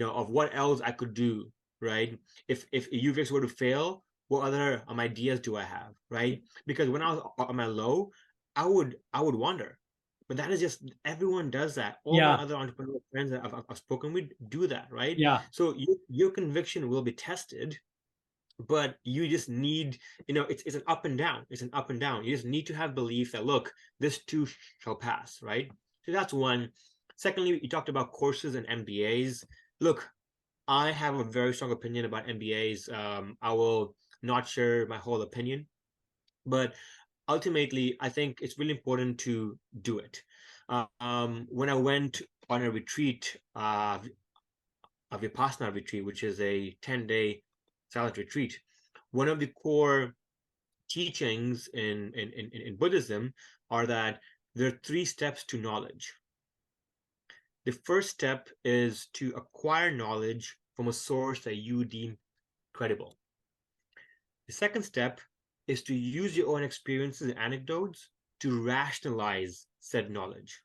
of what else I could do, right? If UVX were to fail, what other ideas do I have, right? Because when I was on my low, I would wonder. But that is just, everyone does that. All my Yeah. other entrepreneur friends that I've spoken with do that, right? Yeah. So your conviction will be tested, but you just need, it's an up and down. It's an up and down. You just need to have belief that, look, this too shall pass, right? So that's one. Secondly, you talked about courses and MBAs. Look, I have a very strong opinion about MBAs. I will not share my whole opinion, but ultimately, I think it's really important to do it. When I went on a retreat, a Vipassana retreat, which is a 10-day silent retreat, one of the core teachings in Buddhism are that there are 3 steps to knowledge. The first step is to acquire knowledge from a source that you deem credible. The second step is to use your own experiences and anecdotes to rationalize said knowledge.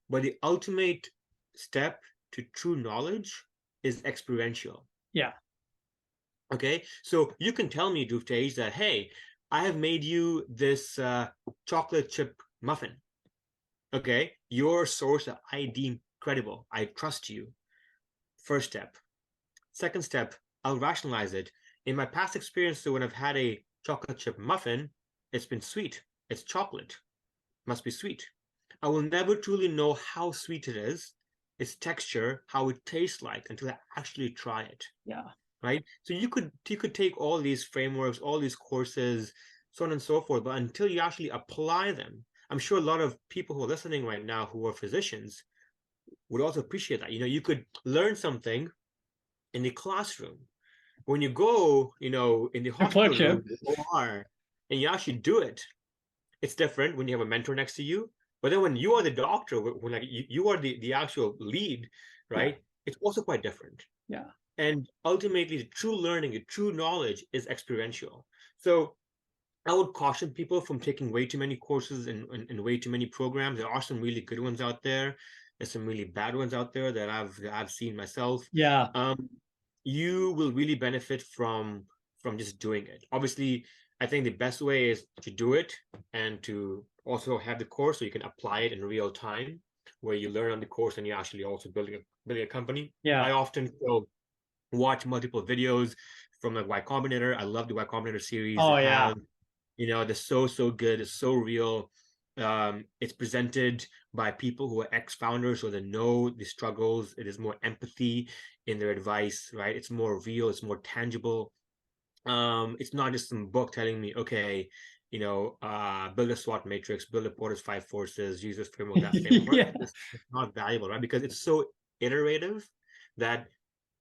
But the ultimate step to true knowledge is experiential. Yeah. Okay, so you can tell me, Druv, that, hey, I have made you this chocolate chip muffin. Okay, your source that I deem credible. I trust you. First step. Second step, I'll rationalize it. In my past experience, so when I've had a chocolate chip muffin, it's been sweet. It's chocolate. Must be sweet. I will never truly know how sweet it is, its texture, how it tastes like, until I actually try it. Yeah. Right? So you could take all these frameworks, all these courses, so on and so forth, but until you actually apply them, I'm sure a lot of people who are listening right now who are physicians would also appreciate that. You could learn something in the classroom. When you go, in the The hospital clerkship. room, the OR, and you actually do it, it's different when you have a mentor next to you. But then when you are the doctor, when like you are the actual lead, Yeah. right? It's also quite different. Yeah. And ultimately, the true learning, the true knowledge is experiential. So I would caution people from taking way too many courses and way too many programs. There are some really good ones out there. There's some really bad ones out there that I've seen myself. Yeah. Um, you will really benefit from just doing it. Obviously, I think the best way is to do it and to also have the course so you can apply it in real time, where you learn on the course and you actually also building a company. Yeah. I often will watch multiple videos from the Y Combinator. I love the Y Combinator series. They Oh yeah. have, they're so good. It's so real. It's presented by people who are ex-founders, so they know the struggles. It is more empathy in their advice, right? It's more real. It's more tangible. It's not just some book telling me, okay, build a SWOT matrix, build a Porter's 5 forces, use this framework, that framework. Yeah. It's not valuable, right? Because it's so iterative that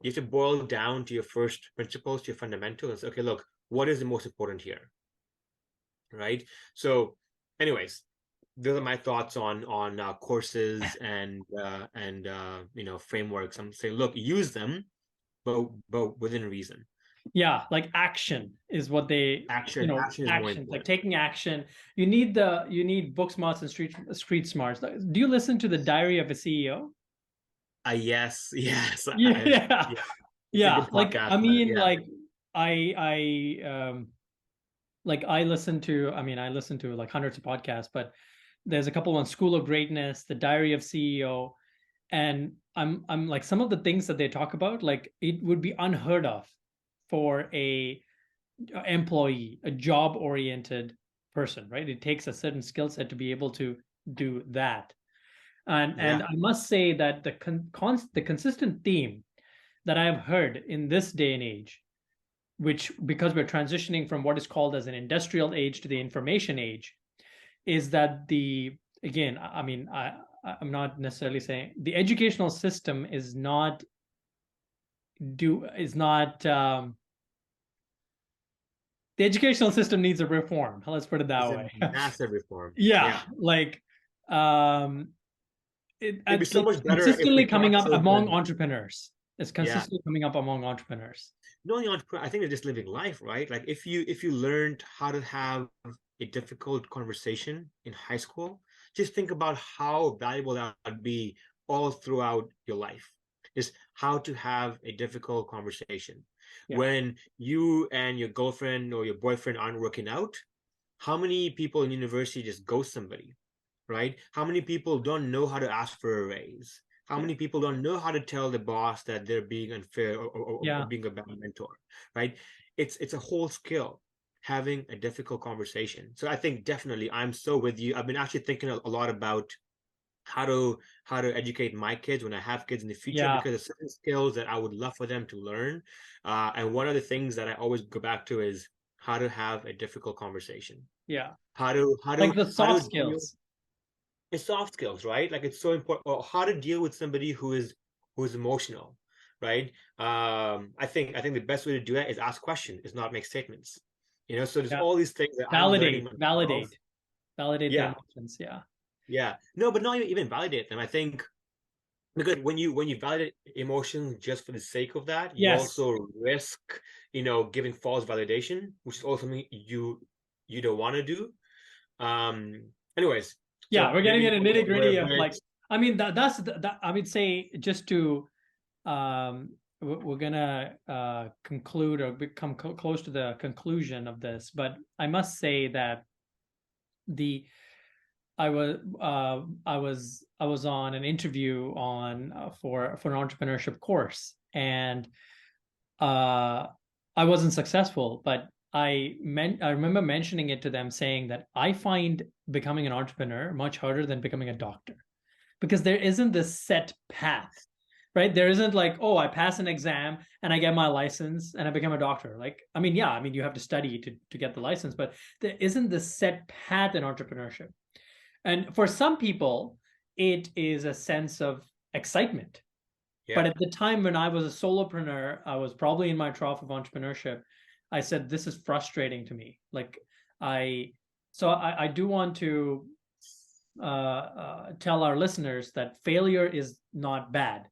you have to boil down to your first principles, to your fundamentals, and say, okay, look, what is the most important here, right? So, anyways, those are my thoughts on courses and frameworks. I'm saying, look, use them, but within reason. Yeah, like action is what they, Action is more action, like important. taking action. You need book smarts and street smarts. Like, do you listen to the Diary of a CEO? Yes, yes, Yeah. yeah. It's a Yeah. good Like, podcast, I but mean, yeah, like I listen to, I listen to like hundreds of podcasts, but there's a couple on School of Greatness, the Diary of CEO, and I'm like, some of the things that they talk about, like, it would be unheard of for a employee, a job-oriented person, right? It takes a certain skill set to be able to do that. And Yeah. I must say that the consistent theme that I've heard in this day and age, which because we're transitioning from what is called as an industrial age to the information age, is that again, I mean, I'm not necessarily saying the educational system is not is not the educational system needs a reform. Let's put it It's that a way. massive reform. Yeah, Yeah. like um, It'd be so it's much better if we consistently coming taught up among children. entrepreneurs. It's Yeah. consistently coming up among entrepreneurs. Not only entrepreneur, I think they're just living life, right? Like if you learned how to have a difficult conversation in high school, just think about how valuable that would be all throughout your life. Is how to have a difficult conversation. Yeah, When you and your girlfriend or your boyfriend aren't working out, how many people in university just ghost somebody, right? How many people don't know how to ask for a raise? How yeah, many people don't know how to tell the boss that they're being unfair or yeah, being a bad mentor, right? It's a whole skill having a difficult conversation. So I think definitely I'm so with you. I've been actually thinking a lot about how to educate my kids when I have kids in the future yeah, because there's certain skills that I would love for them to learn. And one of the things that I always go back to is how to have a difficult conversation. yeah. How to how Like to the how to soft deal skills. it's soft skills, right? Like it's so important. Or how to deal with somebody who is emotional, right? I think the best way to do that is ask questions, is not make statements. So there's Yeah, all these things that I'm learning validate, myself. validate, validate the Yeah, emotions. Yeah, yeah. No, but not even validate them. I think because when you validate emotions just for the sake of that, you yes, also risk, giving false validation, which is also something you don't want to do. Anyways, yeah. so We're getting maybe into we're, nitty we're a gritty of like, bit. I mean, that I would say just to we're gonna conclude or become close to the conclusion of this, but I must say that the I was on an interview on for an entrepreneurship course, and uh, I wasn't successful, but I remember mentioning it to them, saying that I find becoming an entrepreneur much harder than becoming a doctor because there isn't this set path, right? There isn't like, oh, I pass an exam and I get my license and I become a doctor. Like, I mean, yeah, I mean, you have to study to get the license, but there isn't this set path in entrepreneurship. And for some people, it is a sense of excitement. But Yeah. at the time when I was a solopreneur, I was probably in my trough of entrepreneurship. I said, this is frustrating to me. Like, I, I do want to tell our listeners that failure is not bad.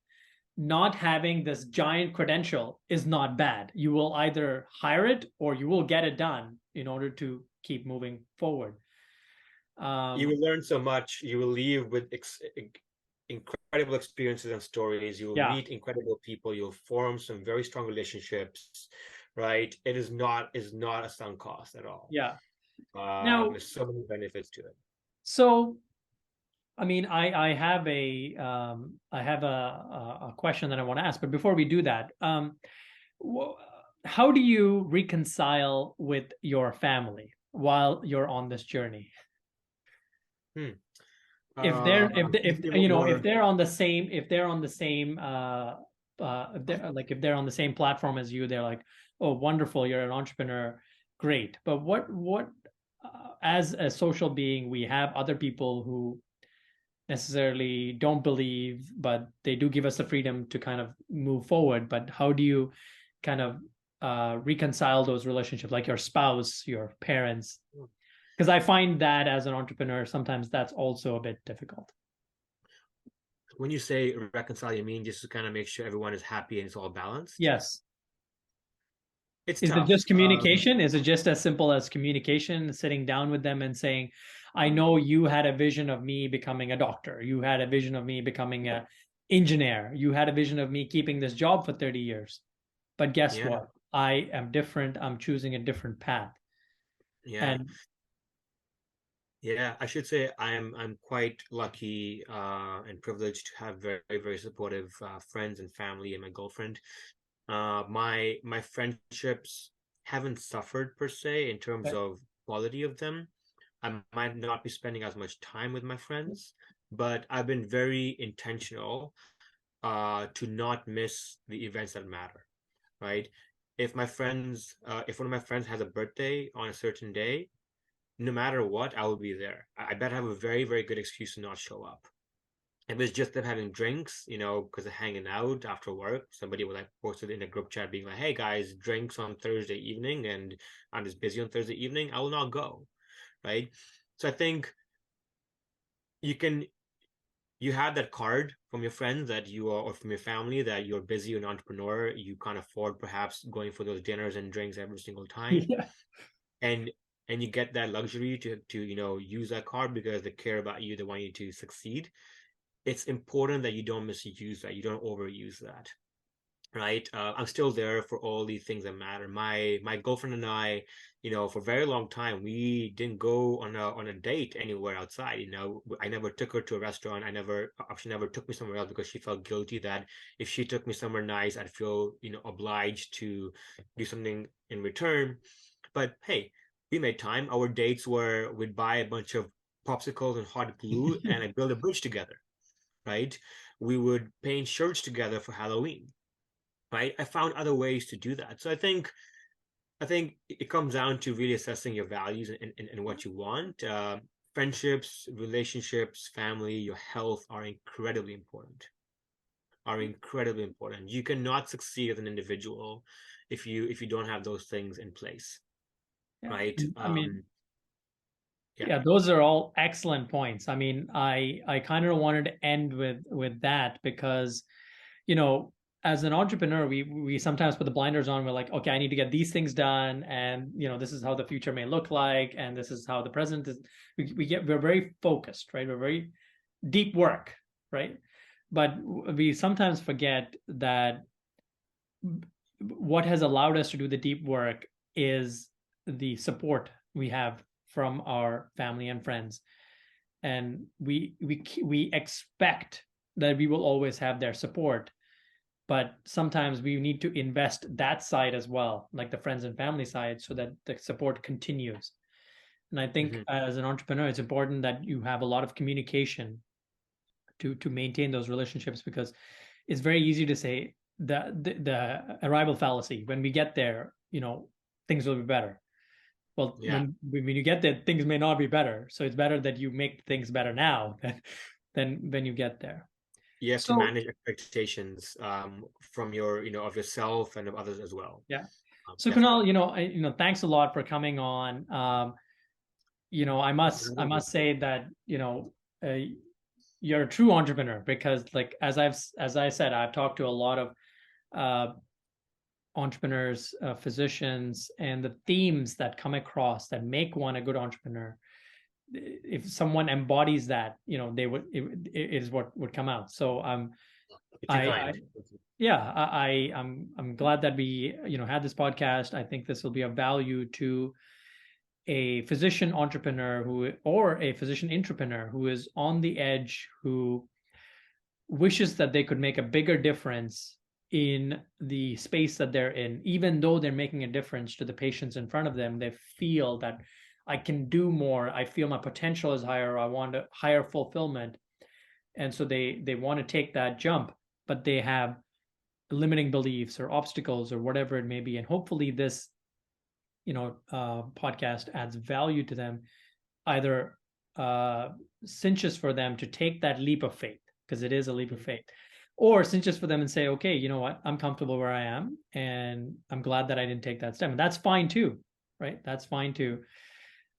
Not having this giant credential is not bad. You will either hire it or you will get it done in order to keep moving forward. You Um, will learn so much. You will leave with incredible experiences and stories. You will yeah, meet incredible people. You'll form some very strong relationships, right? It is not a sunk cost at all. yeah. Now, There's so many benefits to it. so I mean, I have a question that I want to ask, but before we do that, wh- how do you reconcile with your family while you're on this journey? Hmm. If Give you know more. if they're on the same if they're on the same platform as you, they're like, oh, wonderful, you're an entrepreneur, great. But what as a social being, we have other people who necessarily don't believe, but they do give us the freedom to kind of move forward. But how do you kind of reconcile those relationships, like your spouse, your parents? Because I find that as an entrepreneur, sometimes that's also a bit difficult. When you say reconcile, you mean just to kind of make sure everyone is happy and it's all balanced? Yes. It's Is it just tough. communication? Is it just as simple as communication, sitting down with them and saying, I know you had a vision of me becoming a doctor. You had a vision of me becoming an engineer. You had a vision of me keeping this job for 30 years. But guess Yeah, what? I am different. I'm choosing a different path. yeah. And Yeah, I should say I'm quite lucky and privileged to have very, very supportive friends and family and my girlfriend. My friendships haven't suffered per se in terms Right. of quality of them. I might not be spending as much time with my friends, but I've been very intentional to not miss the events that matter, right? If one of my friends has a birthday on a certain day, no matter what, I will be there. I better have a very, very good excuse to not show up. If it's just them having drinks, because they're hanging out after work, somebody will like post it in a group chat being like, hey guys, drinks on Thursday evening, and I'm just busy on Thursday evening, I will not go. Right. So I think you can you have that card from your friends that you are, or from your family, that you're busy, you're an entrepreneur, you can't afford perhaps going for those dinners and drinks every single time. Yeah. And you get that luxury to use that card because they care about you, they want you to succeed. It's important that you don't misuse that, you don't overuse that, right? I'm still there for all these things that matter. My girlfriend and I, for a very long time, we didn't go on a date anywhere outside. I never took her to a restaurant. She never took me somewhere else because she felt guilty that if she took me somewhere nice, I'd feel obliged to do something in return. But hey, we made time. Our dates were we'd buy a bunch of popsicles and hot glue and I build a bridge together, right? We would paint shirts together for Halloween, right? I found other ways to do that. So I think it comes down to really assessing your values and what you want. Friendships, relationships, family, your health are incredibly important. Are incredibly important. You cannot succeed as an individual if you don't have those things in place, Yeah. right? I mean, Yeah. yeah, those are all excellent points. I mean, I kind of wanted to end with that because, you know, as an entrepreneur, we sometimes put the blinders on. We're like, okay, I need to get these things done, and this is how the future may look like, and this is how the present is. We're very focused, right? We're very deep work, right? But we sometimes forget that what has allowed us to do the deep work is the support we have from our family and friends, and we expect that we will always have their support, but sometimes we need to invest that side as well, like the friends and family side, so that the support continues. And I think Mhm. as an entrepreneur, it's important that you have a lot of communication to maintain those relationships, because it's very easy to say the arrival fallacy. When we get there, things will be better. Well, Yeah. when you get there, things may not be better. So it's better that you make things better now than when you get there. You have to So manage expectations from of yourself and of others as well. yeah. So Definitely. Kunal, thanks a lot for coming on. I must say that uh, you're a true entrepreneur, because like as I said, I've talked to a lot of uh, entrepreneurs, physicians, and the themes that come across that make one a good entrepreneur. If someone embodies that, it is what would come out. So You're too I kind. yeah, I'm glad that we had this podcast. I think this will be of value to a physician entrepreneur who or a physician entrepreneur who is on the edge, who wishes that they could make a bigger difference in the space that they're in. Even though they're making a difference to the patients in front of them, they feel that I can do more. I feel my potential is higher. I want a higher fulfillment. And so they want to take that jump, but they have limiting beliefs or obstacles or whatever it may be. And hopefully this, podcast adds value to them, either cinches for them to take that leap of faith, because it is a leap of faith, or cinches for them and say, okay, you know what, I'm comfortable where I am, and I'm glad that I didn't take that step. And that's fine too, right? That's fine too.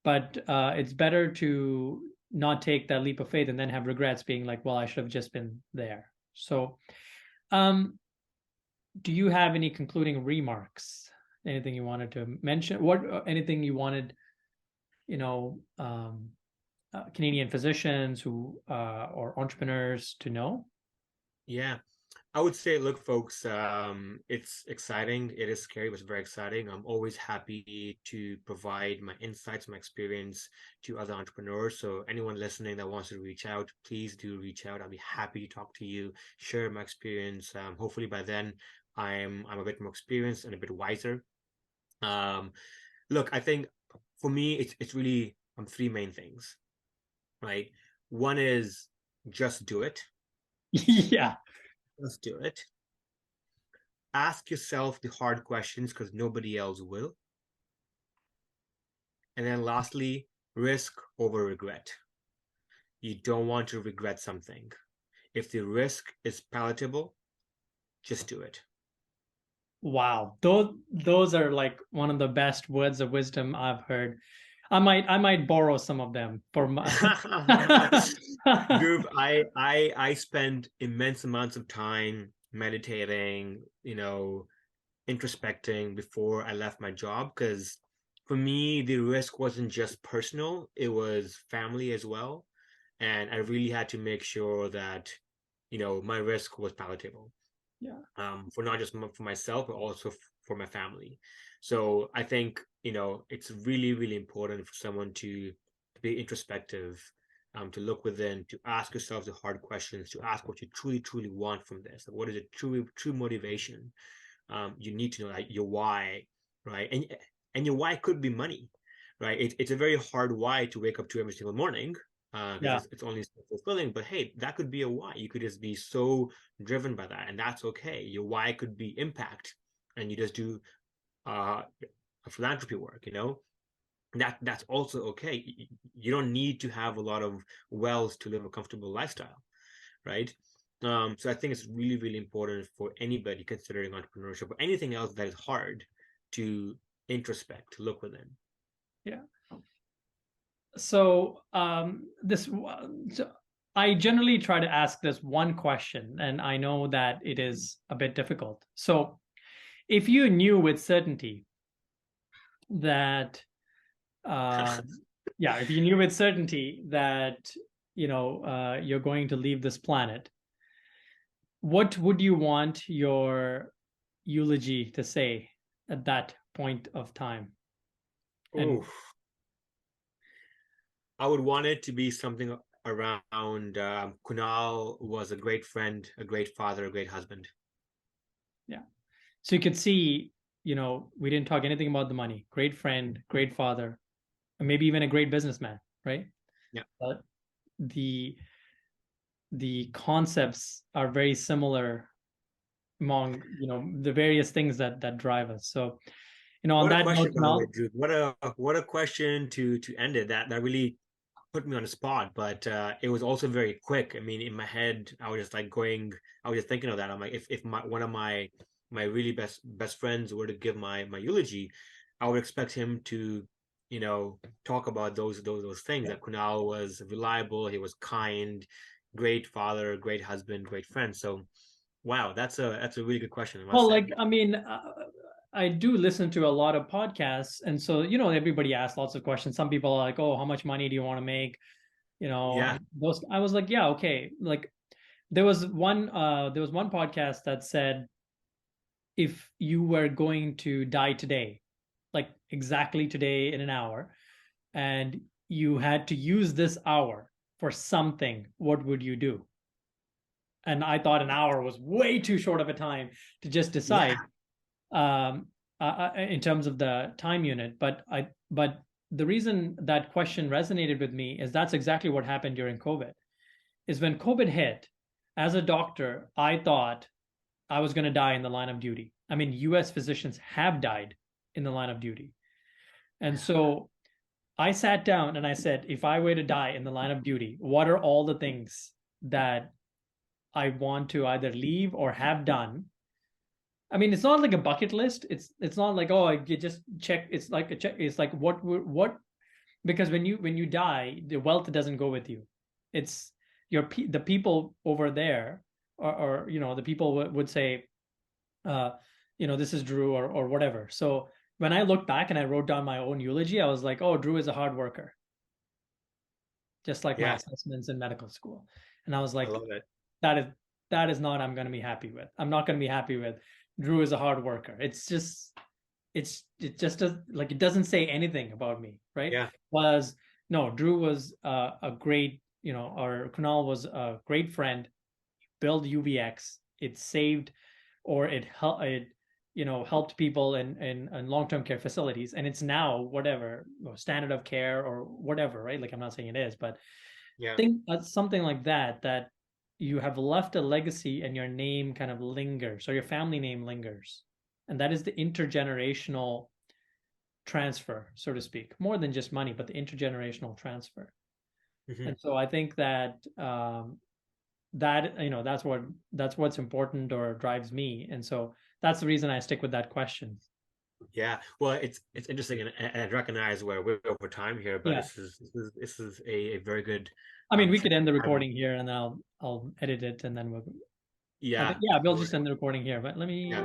But it's better to not take that leap of faith and then have regrets, being like, well, I should have just been there. So, um, do you have any concluding remarks? Anything you wanted to mention? Anything you wanted, you know, Canadian physicians who or entrepreneurs to know? Yeah. I would say, look, folks, it's exciting. It is scary, but it's very exciting. I'm always happy to provide my insights, my experience to other entrepreneurs. So anyone listening that wants to reach out, please do reach out. I'll be happy to talk to you, share my experience. Hopefully by then I'm a bit more experienced and a bit wiser Look, I think for me, it's really three main things, right? One is just do it. Yeah. Just do it. Ask yourself the hard questions because nobody else will. And then lastly, risk over regret. You don't want to regret something. If the risk is palatable, just do it. Wow. Those are like one of the best words of wisdom I've heard. I might borrow some of them for my Druv, I spend immense amounts of time meditating, introspecting before I left my job because for me the risk wasn't just personal, it was family as well. And I really had to make sure that, my risk was palatable. Yeah. For not just for myself, but also for my family. So I think, it's really, really important for someone to be introspective, to look within, to ask yourself the hard questions, to ask what you truly, truly want from this. Like, what is a true motivation? You need to know like your why, right? And your why could be money, right? It's a very hard why to wake up to every single morning, because Yeah. it's only fulfilling. But hey, that could be a why. You could just be so driven by that, and that's okay. Your why could be impact, and you just do a philanthropy work. That's also okay. You don't need to have a lot of wealth to live a comfortable lifestyle, right? So I think it's really, really important for anybody considering entrepreneurship or anything else that is hard to introspect, to look within. Yeah. So so I generally try to ask this one question, and I know that it is a bit difficult. So if you knew with certainty that yeah, if you knew with certainty that you're going to leave this planet, what would you want your eulogy to say at that point of time? And Oh, I would want it to be something around Kunal was a great friend, a great father, a great husband. yeah, so you could see, we didn't talk anything about the money. Great friend, great father, and maybe even a great businessman, right? Yeah. But the concepts are very similar among the various things that drive us. So on What a that note, question, by the way, Kunal. Drew. What a question to end it. That really put me on the spot, but it was also very quick. I mean, in my head, I was just like going, I was just thinking of that. I'm like, if one of my really best friends were to give my eulogy, I would expect him to, talk about those things. That Kunal was reliable, he was kind, great father, great husband, great friend. So, wow, that's a really good question, I must Well, say. like, I mean, I do listen to a lot of podcasts, and so everybody asks lots of questions. Some people are like, "Oh, how much money do you want to make?" Yeah. And those. I was like, "Yeah, okay." Like, there was one podcast that said, if you were going to die today, like exactly today in an hour, and you had to use this hour for something, what would you do? And I thought an hour was way too short of a time to just Yeah. decide, um, in terms of the time unit. But the reason that question resonated with me is that's exactly what happened during COVID. Is when COVID hit, as a doctor, I thought I was going to die in the line of duty. I mean, U.S. physicians have died in the line of duty, and so I sat down and I said, if I were to die in the line of duty, what are all the things that I want to either leave or have done? I mean, it's not like a bucket list. It's not like, oh, you just check. It's like a check. It's like what because when you die, the wealth doesn't go with you. It's the people over there, or the people would say, uh, this is Drew, or whatever. So when I look back and I wrote down my own eulogy, I was like, oh, Drew is a hard worker, just like my Yeah. assessments in medical school. And I was I like, love it. that is that is not I'm going to be happy with. I'm not going to be happy with Drew is a hard worker. It just does, like, it doesn't say anything about me, right? Yeah. Was No, Drew was a great, or Kunal was a great friend, built UVX. It saved, or it helped, helped people in long-term care facilities, and it's now whatever standard of care or whatever, right? Like, I'm not saying it is, but Yeah. think something like that you have left a legacy and your name kind of lingers, or your family name lingers, and that is the intergenerational transfer, so to speak, more than just money, but the intergenerational transfer. Hmm. And so I think that that's what's important or drives me, and so that's the reason I stick with that question. Yeah. Well, it's interesting, and I recognize we're over time here, but Yeah, this is a very good I mean, we chat could end the to have. recording here, and then I'll edit it, and then we'll. I think, Yeah. yeah, we'll Or- just end the recording here. But let me. Yeah.